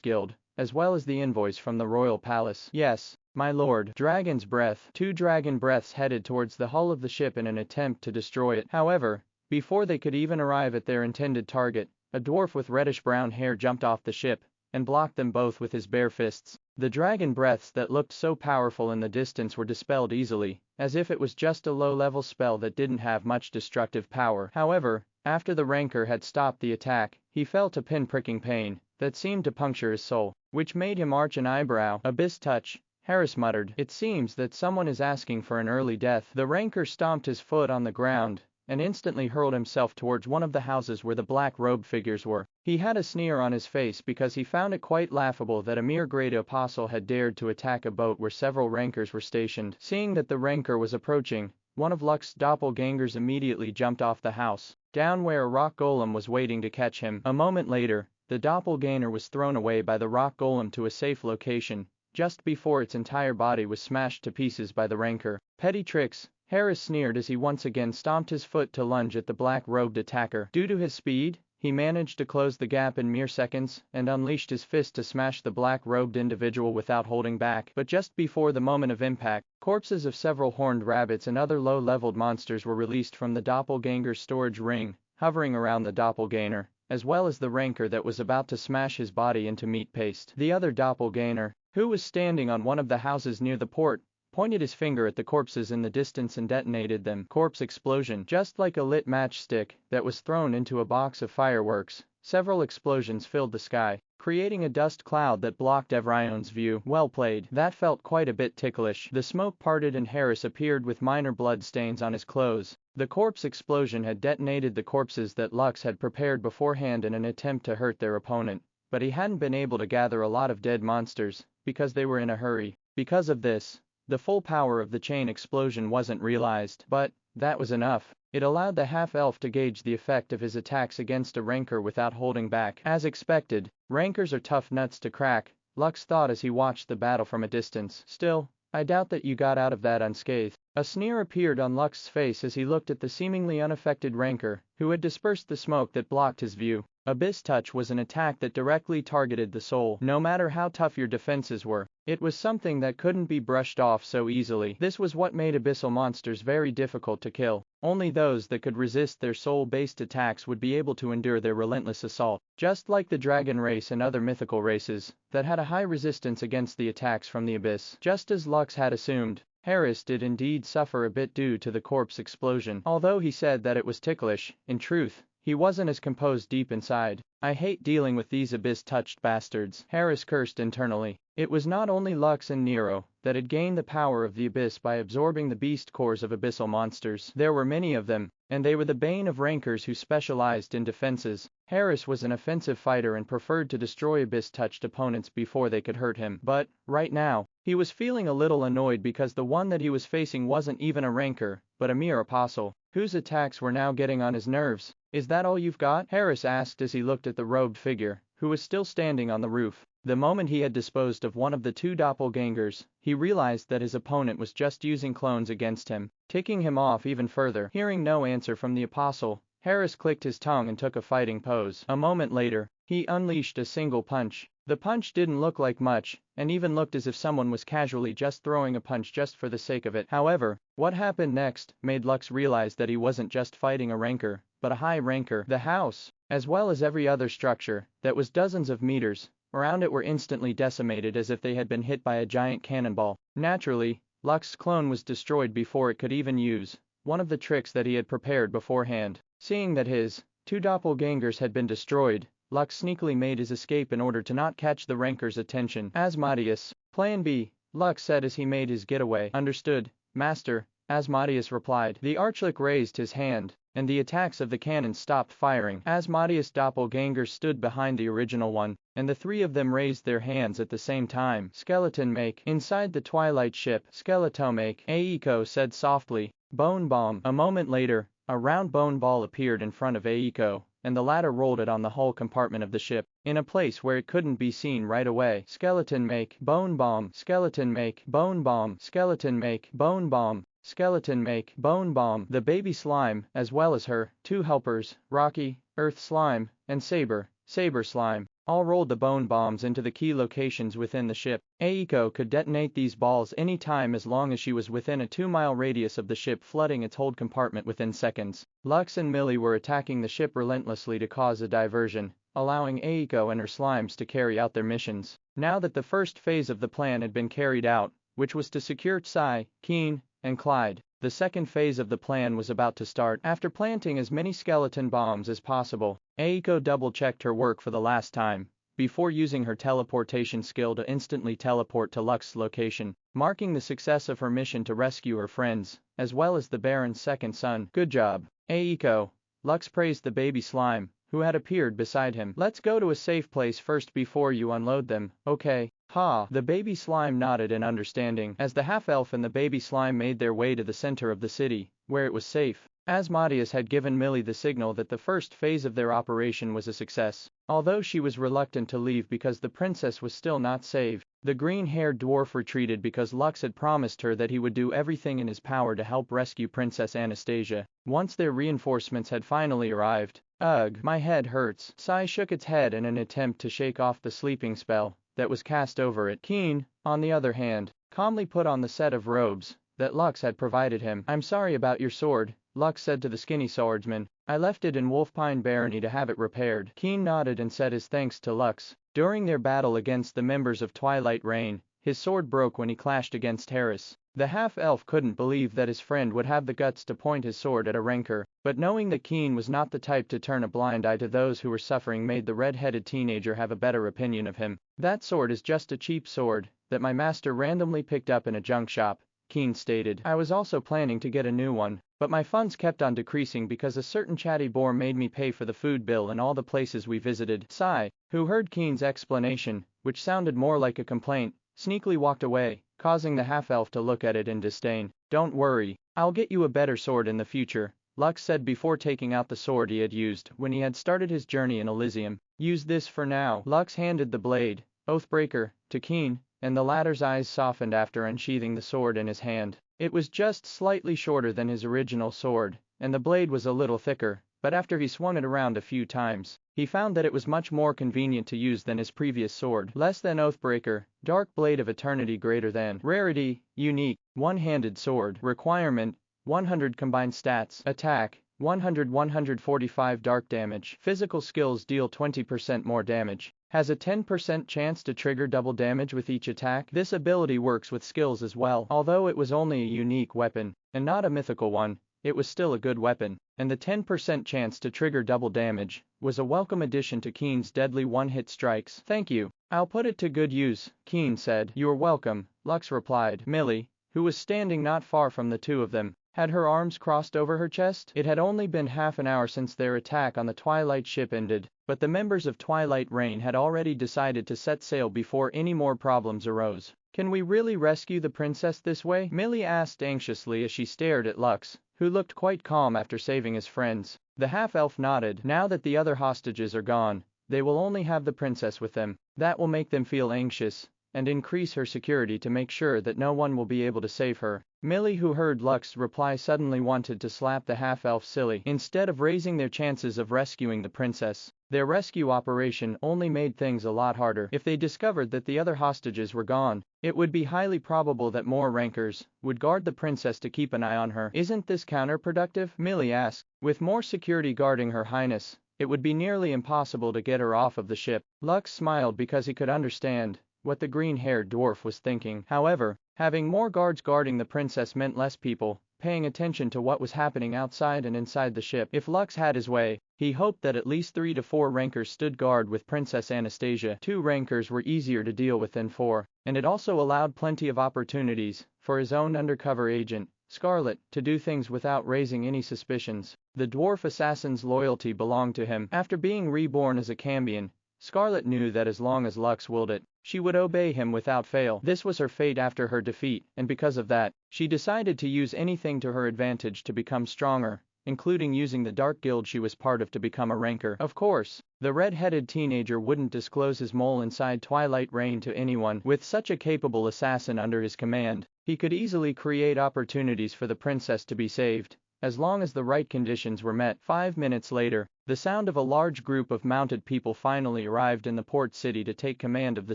Guild, as well as the envoys from the royal palace. Yes, my lord. Dragon's breath. 2 dragon breaths headed towards the hull of the ship in an attempt to destroy it. However, before they could even arrive at their intended target, a dwarf with reddish-brown hair jumped off the ship and blocked them both with his bare fists. The dragon breaths that looked so powerful in the distance were dispelled easily, as if it was just a low-level spell that didn't have much destructive power. However, after the ranker had stopped the attack, he felt a pin-pricking pain that seemed to puncture his soul, which made him arch an eyebrow. Abyss touch, Harris muttered. It seems that someone is asking for an early death. The ranker stomped his foot on the ground and instantly hurled himself towards one of the houses where the black-robed figures were. He had a sneer on his face because he found it quite laughable that a mere great apostle had dared to attack a boat where several rankers were stationed. Seeing that the ranker was approaching, one of Lux's doppelgangers immediately jumped off the house, down where a rock golem was waiting to catch him. A moment later, the doppelganger was thrown away by the rock golem to a safe location, just before its entire body was smashed to pieces by the ranker. Petty tricks, Harris sneered as he once again stomped his foot to lunge at the black-robed attacker. Due to his speed, he managed to close the gap in mere seconds and unleashed his fist to smash the black-robed individual without holding back. But just before the moment of impact, corpses of several horned rabbits and other low-leveled monsters were released from the doppelganger's storage ring, hovering around the doppelganger, as well as the ranker that was about to smash his body into meat paste. The other doppelganger, who was standing on one of the houses near the port, pointed his finger at the corpses in the distance and detonated them. Corpse explosion. Just like a lit matchstick that was thrown into a box of fireworks, several explosions filled the sky, creating a dust cloud that blocked Evrion's view. Well played. That felt quite a bit ticklish. The smoke parted and Harris appeared with minor blood stains on his clothes. The corpse explosion had detonated the corpses that Lux had prepared beforehand in an attempt to hurt their opponent, but he hadn't been able to gather a lot of dead monsters, because they were in a hurry. Because of this, the full power of the chain explosion wasn't realized, but that was enough. It allowed the half-elf to gauge the effect of his attacks against a ranker without holding back. As expected, rankers are tough nuts to crack, Lux thought as he watched the battle from a distance. Still, I doubt that you got out of that unscathed. A sneer appeared on Lux's face as he looked at the seemingly unaffected ranker, who had dispersed the smoke that blocked his view. Abyss touch was an attack that directly targeted the soul. No matter how tough your defenses were, It was something that couldn't be brushed off so easily. This was what made abyssal monsters very difficult to kill. Only those that could resist their soul-based attacks would be able to endure their relentless assault. Just like the dragon race and other mythical races that had a high resistance against the attacks from the abyss. Just as Lux had assumed, Harris did indeed suffer a bit due to the corpse explosion. Although he said that it was ticklish, in truth, he wasn't as composed deep inside. I hate dealing with these abyss-touched bastards, Harris cursed internally. It was not only Lux and Nero that had gained the power of the abyss by absorbing the beast cores of abyssal monsters. There were many of them, and they were the bane of rankers who specialized in defenses. Harris was an offensive fighter and preferred to destroy abyss-touched opponents before they could hurt him. But, right now, he was feeling a little annoyed because the one that he was facing wasn't even a ranker, but a mere apostle, whose attacks were now getting on his nerves. "Is that all you've got?" Harris asked as he looked at the robed figure, who was still standing on the roof. The moment he had disposed of one of the two doppelgangers, he realized that his opponent was just using clones against him, ticking him off even further. Hearing no answer from the apostle, Harris clicked his tongue and took a fighting pose. A moment later, he unleashed a single punch. The punch didn't look like much, and even looked as if someone was casually just throwing a punch just for the sake of it. However, what happened next made Lux realize that he wasn't just fighting a ranker, but a high ranker. The house, as well as every other structure, that was dozens of meters around it were instantly decimated as if they had been hit by a giant cannonball. Naturally, Lux's clone was destroyed before it could even use one of the tricks that he had prepared beforehand. Seeing that his two doppelgangers had been destroyed, Lux sneakily made his escape in order to not catch the ranker's attention. Asmodeus, Plan B, Lux said as he made his getaway. Understood, Master, Asmodeus replied. The Archlick raised his hand, and the attacks of the cannon stopped firing. Asmodeus' doppelganger stood behind the original one, and the three of them raised their hands at the same time. Skeleton make. Inside the Twilight ship, Skeletomake, Aiko said softly. Bone bomb. A moment later, a round bone ball appeared in front of Aiko, and the latter rolled it on the hull compartment of the ship, in a place where it couldn't be seen right away. Skeleton make. Bone bomb. Skeleton make. Bone bomb. Skeleton make. Bone bomb. Skeleton make. Bone bomb. The baby slime, as well as her two helpers, Rocky, Earth slime, and Saber, Saber slime, all rolled the bone bombs into the key locations within the ship. Aiko could detonate these balls any time as long as she was within a 2-mile radius of the ship, flooding its hold compartment within seconds. Lux and Millie were attacking the ship relentlessly to cause a diversion, allowing Aiko and her slimes to carry out their missions. Now that the first phase of the plan had been carried out, which was to secure Tsai, Keen, and Clyde, the second phase of the plan was about to start. After planting as many skeleton bombs as possible, Aiko double-checked her work for the last time, before using her teleportation skill to instantly teleport to Lux's location, marking the success of her mission to rescue her friends, as well as the Baron's second son. Good job, Aiko. Lux praised the baby slime, who had appeared beside him. Let's go to a safe place first before you unload them, okay? Ha! The baby slime nodded in understanding as the half-elf and the baby slime made their way to the center of the city, where it was safe. Asmodeus had given Millie the signal that the first phase of their operation was a success. Although she was reluctant to leave because the princess was still not saved, the green-haired dwarf retreated because Lux had promised her that he would do everything in his power to help rescue Princess Anastasia. Once their reinforcements had finally arrived, ugh, my head hurts. Sai shook its head in an attempt to shake off the sleeping spell that was cast over it. Keen, on the other hand, calmly put on the set of robes that Lux had provided him. I'm sorry about your sword, Lux said to the skinny swordsman. I left it in Wolfpine Barony to have it repaired. Keen nodded and said his thanks to Lux. During their battle against the members of Twilight Reign, his sword broke when he clashed against Harris. The half-elf couldn't believe that his friend would have the guts to point his sword at a ranker, but knowing that Keen was not the type to turn a blind eye to those who were suffering made the red-headed teenager have a better opinion of him. That sword is just a cheap sword that my master randomly picked up in a junk shop, Keen stated. I was also planning to get a new one, but my funds kept on decreasing because a certain chatty boar made me pay for the food bill in all the places we visited. Sai, who heard Keen's explanation, which sounded more like a complaint, sneakily walked away, causing the half-elf to look at it in disdain. Don't worry, I'll get you a better sword in the future, Lux said before taking out the sword he had used when he had started his journey in Elysium. Use this for now. Lux handed the blade, Oathbreaker, to Keen, and the latter's eyes softened after unsheathing the sword in his hand. It was just slightly shorter than his original sword, and the blade was a little thicker, but after he swung it around a few times, he found that it was much more convenient to use than his previous sword. Less than Oathbreaker, Dark Blade of Eternity greater than. Rarity, unique, one-handed sword. Requirement, 100 combined stats. Attack, 145 dark damage. Physical skills deal 20% more damage. Has a 10% chance to trigger double damage with each attack. This ability works with skills as well. Although it was only a unique weapon, and not a mythical one, it was still a good weapon, and the 10% chance to trigger double damage was a welcome addition to Keen's deadly one-hit strikes. Thank you. I'll put it to good use, Keen said. You're welcome, Lux replied. Millie, who was standing not far from the two of them, had her arms crossed over her chest. It had only been half an hour since their attack on the Twilight ship ended, but the members of Twilight Reign had already decided to set sail before any more problems arose. Can we really rescue the princess this way? Millie asked anxiously as she stared at Lux, who looked quite calm after saving his friends. The half-elf nodded. Now that the other hostages are gone, they will only have the princess with them. That will make them feel anxious, and increase her security to make sure that no one will be able to save her. Millie, who heard Lux's reply, suddenly wanted to slap the half-elf silly. Instead of raising their chances of rescuing the princess, their rescue operation only made things a lot harder. If they discovered that the other hostages were gone, it would be highly probable that more rankers would guard the princess to keep an eye on her. Isn't this counterproductive? Millie asked. With more security guarding her highness, it would be nearly impossible to get her off of the ship. Lux smiled because he could understand what the green-haired dwarf was thinking. However, having more guards guarding the princess meant less people paying attention to what was happening outside and inside the ship. If Lux had his way, he hoped that at least 3 to 4 rankers stood guard with Princess Anastasia. 2 rankers were easier to deal with than 4, and it also allowed plenty of opportunities for his own undercover agent, Scarlet, to do things without raising any suspicions. The dwarf assassin's loyalty belonged to him. After being reborn as a Cambion, Scarlet knew that as long as Lux willed it, she would obey him without fail. This was her fate after her defeat, and because of that, she decided to use anything to her advantage to become stronger, including using the Dark Guild she was part of to become a ranker. Of course, the red-headed teenager wouldn't disclose his mole inside Twilight Reign to anyone. With such a capable assassin under his command, he could easily create opportunities for the princess to be saved, as long as the right conditions were met. 5 minutes later, the sound of a large group of mounted people finally arrived in the port city to take command of the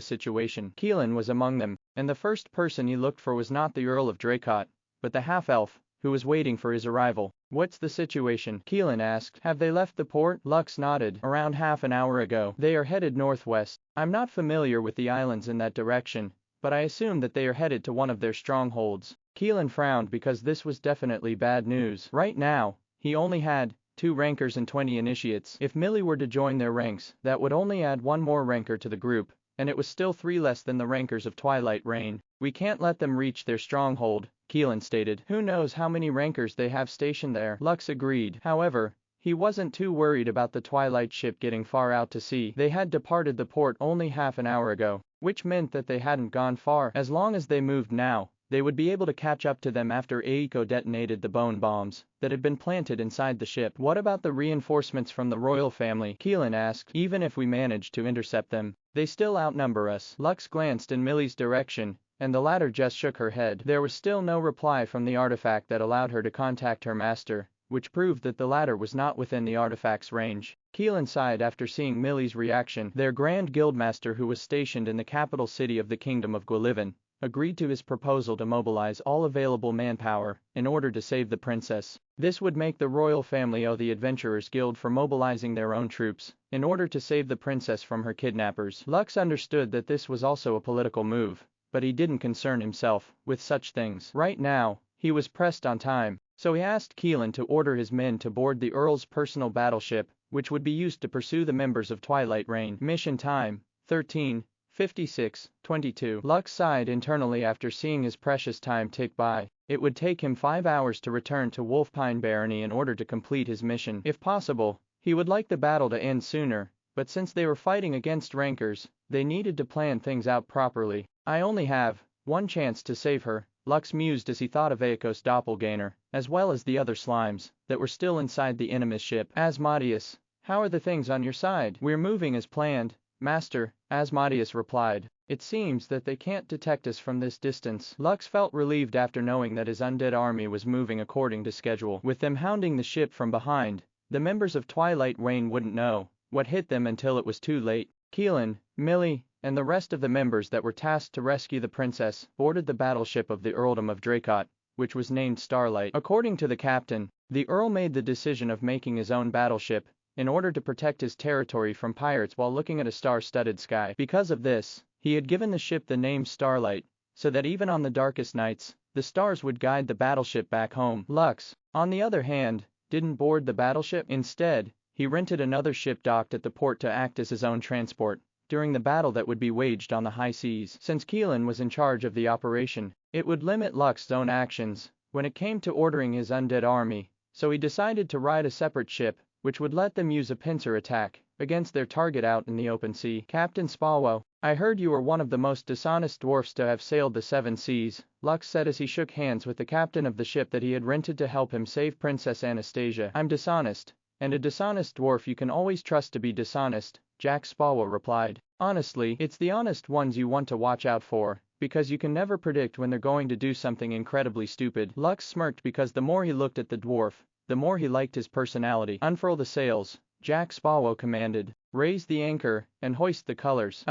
situation. Keelan was among them, and the first person he looked for was not the Earl of Dracot, but the half-elf, who was waiting for his arrival. What's the situation? Keelan asked. Have they left the port? Lux nodded. Around half an hour ago. They are headed northwest. I'm not familiar with the islands in that direction, but I assume that they are headed to one of their strongholds. Keelan frowned because this was definitely bad news. Right now, he only had 2 rankers and 20 initiates. If Millie were to join their ranks, that would only add 1 more ranker to the group, and it was still 3 less than the rankers of Twilight Reign. We can't let them reach their stronghold, Keelan stated. Who knows how many rankers they have stationed there? Lux agreed. However, he wasn't too worried about the Twilight ship getting far out to sea. They had departed the port only half an hour ago, which meant that they hadn't gone far. As long as they moved now, they would be able to catch up to them after Aiko detonated the bone bombs that had been planted inside the ship. What about the reinforcements from the royal family? Keelan asked. Even if we manage to intercept them, they still outnumber us. Lux glanced in Millie's direction, and the latter just shook her head. There was still no reply from the artifact that allowed her to contact her master, which proved that the latter was not within the artifact's range. Keelan sighed after seeing Millie's reaction. Their Grand Guildmaster, who was stationed in the capital city of the Kingdom of Gwillivan, agreed to his proposal to mobilize all available manpower in order to save the princess. This would make the royal family owe the Adventurers Guild for mobilizing their own troops in order to save the princess from her kidnappers. Lux understood that this was also a political move, but he didn't concern himself with such things. Right now, he was pressed on time, so he asked Keelan to order his men to board the Earl's personal battleship, which would be used to pursue the members of Twilight Reign. Mission time, 13:56:22. Lux sighed internally after seeing his precious time tick by. It would take him 5 hours to return to Wolfpine Barony in order to complete his mission. If possible, he would like the battle to end sooner, but since they were fighting against rankers, they needed to plan things out properly. I only have 1 chance to save her, Lux mused as he thought of Aiko's doppelganger, as well as the other slimes that were still inside the enemy's ship. Asmodeus, how are the things on your side? We're moving as planned, Master, Asmodeus replied. It seems that they can't detect us from this distance. Lux felt relieved after knowing that his undead army was moving according to schedule. With them hounding the ship from behind, the members of Twilight Reign wouldn't know what hit them until it was too late. Keelan, Millie, and the rest of the members that were tasked to rescue the princess boarded the battleship of the Earldom of Dracot, which was named Starlight. According to the captain, the Earl made the decision of making his own battleship in order to protect his territory from pirates while looking at a star-studded sky. Because of this, he had given the ship the name Starlight, so that even on the darkest nights, the stars would guide the battleship back home. Lux, on the other hand, didn't board the battleship. Instead, he rented another ship docked at the port to act as his own transport during the battle that would be waged on the high seas. Since Keelan was in charge of the operation, it would limit Lux's own actions when it came to ordering his undead army, so he decided to ride a separate ship, which would let them use a pincer attack against their target out in the open sea. Captain Spalwo, I heard you were one of the most dishonest dwarfs to have sailed the seven seas, Lux said as he shook hands with the captain of the ship that he had rented to help him save Princess Anastasia. I'm dishonest, and a dishonest dwarf you can always trust to be dishonest, Jack Spalwo replied. Honestly, it's the honest ones you want to watch out for, because you can never predict when they're going to do something incredibly stupid. Lux smirked because the more he looked at the dwarf, the more he liked his personality. Unfurl the sails, Jack Spalwo commanded. Raise the anchor, and hoist the colors.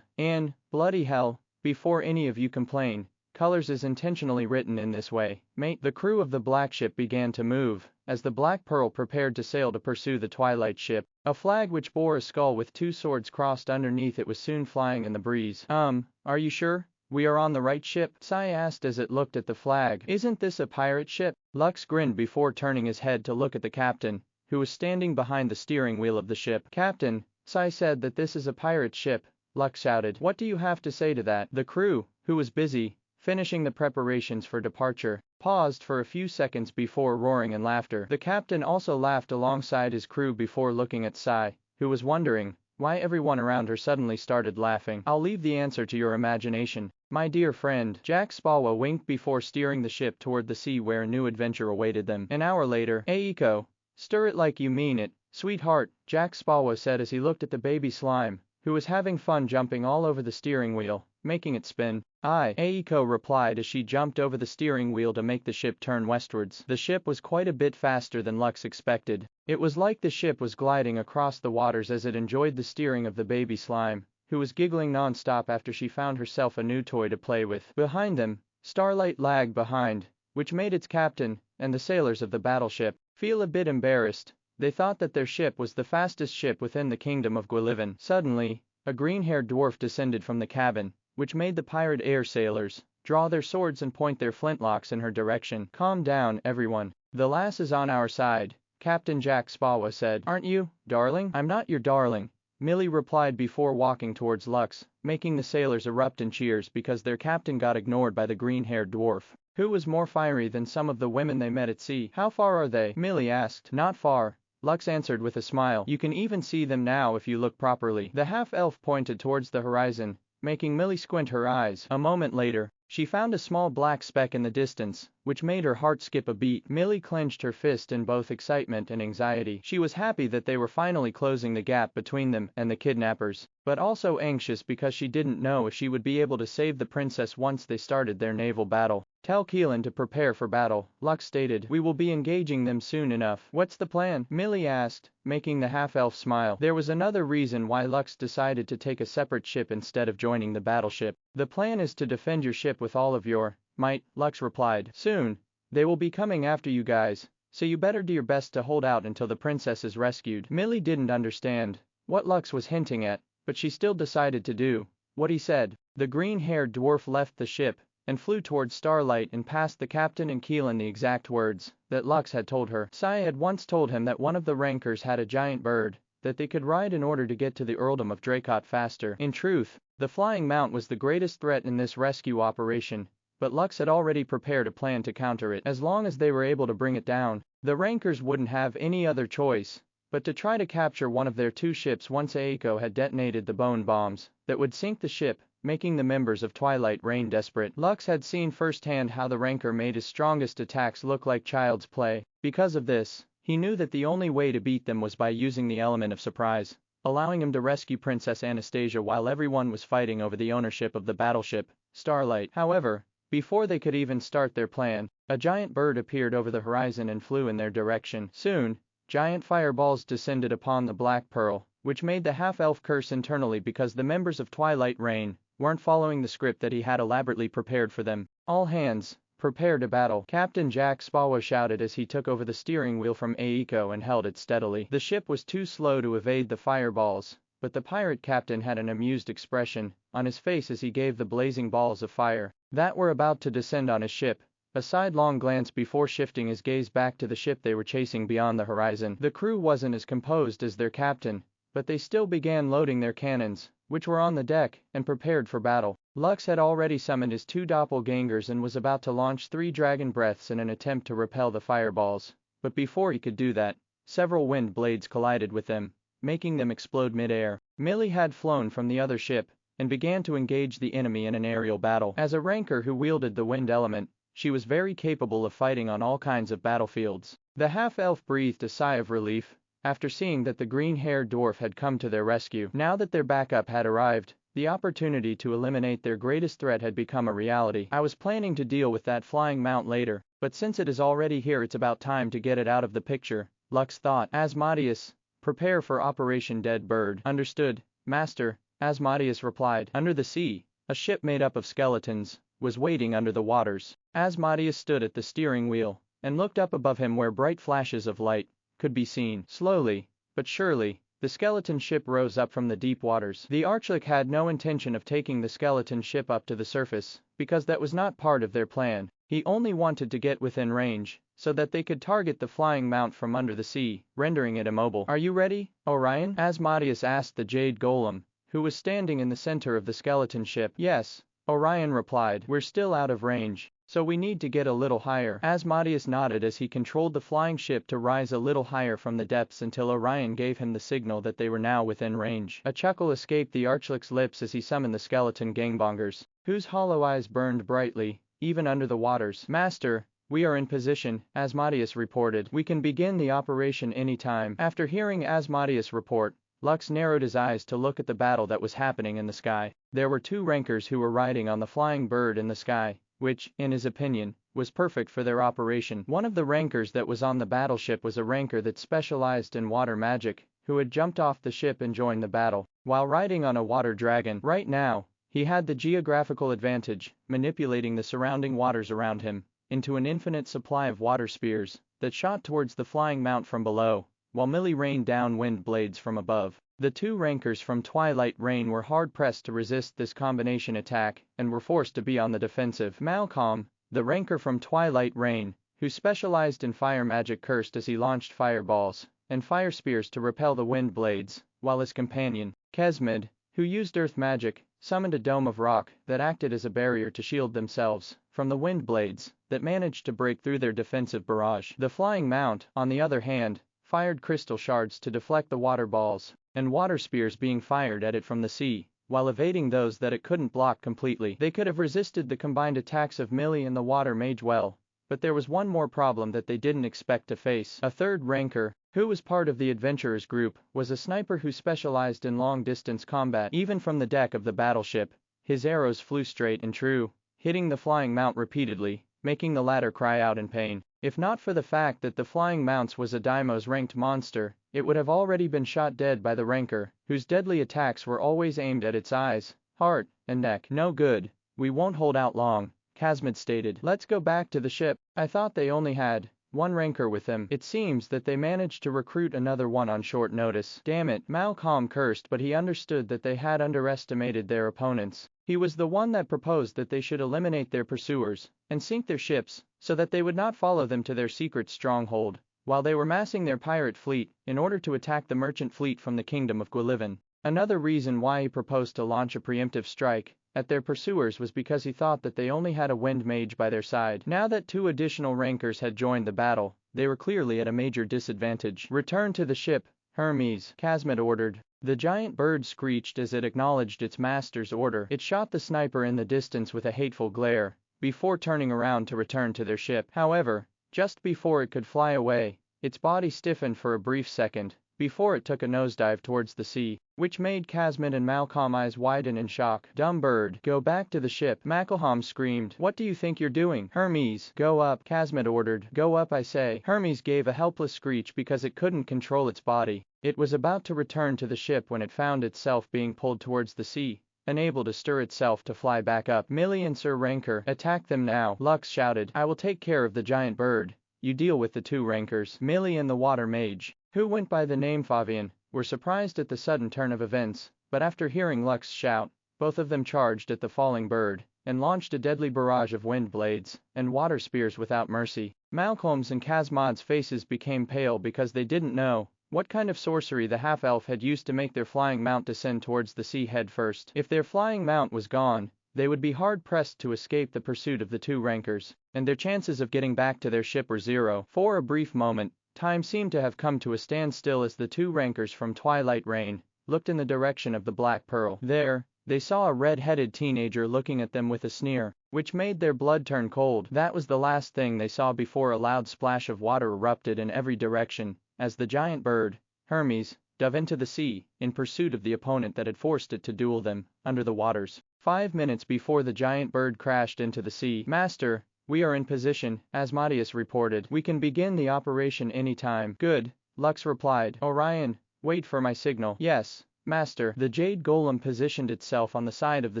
And, bloody hell, before any of you complain, colors is intentionally written in this way. Mate, the crew of the black ship began to move, as the Black Pearl prepared to sail to pursue the Twilight ship. A flag which bore a skull with two swords crossed underneath it was soon flying in the breeze. Are you sure we are on the right ship? Sai asked as it looked at the flag. Isn't this a pirate ship? Lux grinned before turning his head to look at the captain, who was standing behind the steering wheel of the ship. Captain, Sai said that this is a pirate ship, Lux shouted. What do you have to say to that? The crew, who was busy finishing the preparations for departure, paused for a few seconds before roaring in laughter. The captain also laughed alongside his crew before looking at Sai, who was wondering why everyone around her suddenly started laughing. I'll leave the answer to your imagination, my dear friend. Jack Spalwo winked before steering the ship toward the sea where a new adventure awaited them. An hour later, Eiko, stir it like you mean it, sweetheart, Jack Spalwo said as he looked at the baby slime, who was having fun jumping all over the steering wheel, making it spin. Aye, Eiko replied as she jumped over the steering wheel to make the ship turn westwards. The ship was quite a bit faster than Lux expected. It was like the ship was gliding across the waters as it enjoyed the steering of the baby slime, who was giggling non-stop after she found herself a new toy to play with. Behind them, Starlight lagged behind, which made its captain and the sailors of the battleship feel a bit embarrassed. They thought that their ship was the fastest ship within the kingdom of Gwillivan. Suddenly, a green-haired dwarf descended from the cabin, which made the pirate air sailors draw their swords and point their flintlocks in her direction. Calm down, everyone. The lass is on our side, Captain Jack Spalwo said. Aren't you, darling? I'm not your darling, Millie replied before walking towards Lux, making the sailors erupt in cheers because their captain got ignored by the green-haired dwarf, who was more fiery than some of the women they met at sea. How far are they? Millie asked. Not far, Lux answered with a smile. You can even see them now if you look properly. The half-elf pointed towards the horizon, making Millie squint her eyes. A moment later, she found a small black speck in the distance, which made her heart skip a beat. Millie clenched her fist in both excitement and anxiety. She was happy that they were finally closing the gap between them and the kidnappers, but also anxious because she didn't know if she would be able to save the princess once they started their naval battle. Tell Keelan to prepare for battle, Lux stated. We will be engaging them soon enough. What's the plan? Millie asked, making the half-elf smile. There was another reason why Lux decided to take a separate ship instead of joining the battleship. The plan is to defend your ship with all of your might, Lux replied. Soon, they will be coming after you guys, so you better do your best to hold out until the princess is rescued. Millie didn't understand what Lux was hinting at, but she still decided to do what he said. The green-haired dwarf left the ship and flew towards Starlight and passed the captain and Keelan the exact words that Lux had told her. Sai had once told him that one of the rankers had a giant bird that they could ride in order to get to the Earldom of Dracot faster. In truth, the flying mount was the greatest threat in this rescue operation, but Lux had already prepared a plan to counter it. As long as they were able to bring it down, the rankers wouldn't have any other choice but to try to capture one of their two ships once Eiko had detonated the bone bombs that would sink the ship, making the members of Twilight Reign desperate. Lux had seen firsthand how the ranker made his strongest attacks look like child's play. Because of this, he knew that the only way to beat them was by using the element of surprise, allowing him to rescue Princess Anastasia while everyone was fighting over the ownership of the battleship, Starlight. However, before they could even start their plan, a giant bird appeared over the horizon and flew in their direction. Soon, giant fireballs descended upon the Black Pearl, which made the half-elf curse internally because the members of Twilight Reign weren't following the script that he had elaborately prepared for them. All hands, prepare to battle, Captain Jack Spawa shouted as he took over the steering wheel from Aiko and held it steadily. The ship was too slow to evade the fireballs, but the pirate captain had an amused expression on his face as he gave the blazing balls of fire that were about to descend on his ship a sidelong glance before shifting his gaze back to the ship they were chasing beyond the horizon. The crew wasn't as composed as their captain, but they still began loading their cannons, which were on the deck, and prepared for battle. Lux had already summoned his 2 doppelgangers and was about to launch 3 dragon breaths in an attempt to repel the fireballs, but before he could do that, several wind blades collided with them, making them explode mid-air. Millie had flown from the other ship, and began to engage the enemy in an aerial battle. As a ranker who wielded the wind element, she was very capable of fighting on all kinds of battlefields. The half-elf breathed a sigh of relief after seeing that the green-haired dwarf had come to their rescue. Now that their backup had arrived, the opportunity to eliminate their greatest threat had become a reality. I was planning to deal with that flying mount later, but since it is already here it's about time to get it out of the picture, Lux thought. Asmodeus, prepare for Operation Dead Bird. Understood, Master, Asmodeus replied. Under the sea, a ship made up of skeletons was waiting under the waters. Asmodeus stood at the steering wheel and looked up above him where bright flashes of light could be seen. Slowly, but surely, the skeleton ship rose up from the deep waters. The Archlick had no intention of taking the skeleton ship up to the surface, because that was not part of their plan. He only wanted to get within range, so that they could target the flying mount from under the sea, rendering it immobile. Are you ready, Orion? Asmodeus asked the Jade Golem, who was standing in the center of the skeleton ship. Yes, Orion replied. We're still out of range, so we need to get a little higher. Asmodeus nodded as he controlled the flying ship to rise a little higher from the depths until Orion gave him the signal that they were now within range. A chuckle escaped the Archlick's lips as he summoned the skeleton gangbangers, whose hollow eyes burned brightly, even under the waters. Master, we are in position, Asmodeus reported. We can begin the operation anytime. After hearing Asmodeus' report, Lux narrowed his eyes to look at the battle that was happening in the sky. There were 2 rankers who were riding on the flying bird in the sky, which, in his opinion, was perfect for their operation. One of the rankers that was on the battleship was a ranker that specialized in water magic, who had jumped off the ship and joined the battle, while riding on a water dragon. Right now, he had the geographical advantage, manipulating the surrounding waters around him into an infinite supply of water spears that shot towards the flying mount from below, while Millie rained down wind blades from above. The 2 rankers from Twilight Reign were hard-pressed to resist this combination attack, and were forced to be on the defensive. Malcolm, the ranker from Twilight Reign, who specialized in fire magic, cursed as he launched fireballs and fire spears to repel the wind blades, while his companion, Kesmid, who used earth magic, summoned a dome of rock that acted as a barrier to shield themselves from the wind blades that managed to break through their defensive barrage. The flying mount, on the other hand, fired crystal shards to deflect the water balls and water spears being fired at it from the sea, while evading those that it couldn't block completely. They could have resisted the combined attacks of Millie and the water mage well, but there was one more problem that they didn't expect to face. A 3rd ranker, who was part of the adventurers group, was a sniper who specialized in long-distance combat. Even from the deck of the battleship, his arrows flew straight and true, hitting the flying mount repeatedly, making the latter cry out in pain. If not for the fact that the flying mounts was a Deimos-ranked monster, it would have already been shot dead by the ranker, whose deadly attacks were always aimed at its eyes, heart, and neck. No good, we won't hold out long, Kesmid stated. Let's go back to the ship. I thought they only had 1 ranker with them. It seems that they managed to recruit another one on short notice. Damn it, Malcolm cursed, but he understood that they had underestimated their opponents. He was the one that proposed that they should eliminate their pursuers and sink their ships, so that they would not follow them to their secret stronghold, while they were massing their pirate fleet in order to attack the merchant fleet from the kingdom of Gwillivan. Another reason why he proposed to launch a preemptive strike at their pursuers was because he thought that they only had a wind mage by their side. Now that 2 additional rankers had joined the battle, they were clearly at a major disadvantage. Return to the ship, Hermes, Kesmid ordered. The giant bird screeched as it acknowledged its master's order. It shot the sniper in the distance with a hateful glare, before turning around to return to their ship. However, just before it could fly away, its body stiffened for a brief second, before it took a nosedive towards the sea, which made Casmid and Malcolm eyes widen in shock. "Dumb bird, go back to the ship," Malcolm screamed. "What do you think you're doing?" "Hermes, go up," Casmid ordered. "Go up, I say." Hermes gave a helpless screech because it couldn't control its body. It was about to return to the ship when it found itself being pulled towards the sea, unable to stir itself to fly back up. Millie and Sir Ranker, attack them now, Lux shouted. "I will take care of the giant bird. You deal with the two rankers." Millie and the water mage, who went by the name Favian, were surprised at the sudden turn of events, but after hearing Lux shout, both of them charged at the falling bird, and launched a deadly barrage of wind blades and water spears without mercy. Malcolm's and Casmod's faces became pale because they didn't know what kind of sorcery the half-elf had used to make their flying mount descend towards the sea head first. If their flying mount was gone, they would be hard-pressed to escape the pursuit of the two rankers, and their chances of getting back to their ship were zero. For a brief moment, time seemed to have come to a standstill as the two rankers from Twilight Reign looked in the direction of the Black Pearl. There, they saw a red-headed teenager looking at them with a sneer, which made their blood turn cold. That was the last thing they saw before a loud splash of water erupted in every direction, as the giant bird, Hermes, dove into the sea, in pursuit of the opponent that had forced it to duel them, under the waters. 5 minutes before the giant bird crashed into the sea. "Master, we are in position," Asmodeus reported. "We can begin the operation anytime." "Good," Lux replied. "Orion, wait for my signal." "Yes, Master." The jade golem positioned itself on the side of the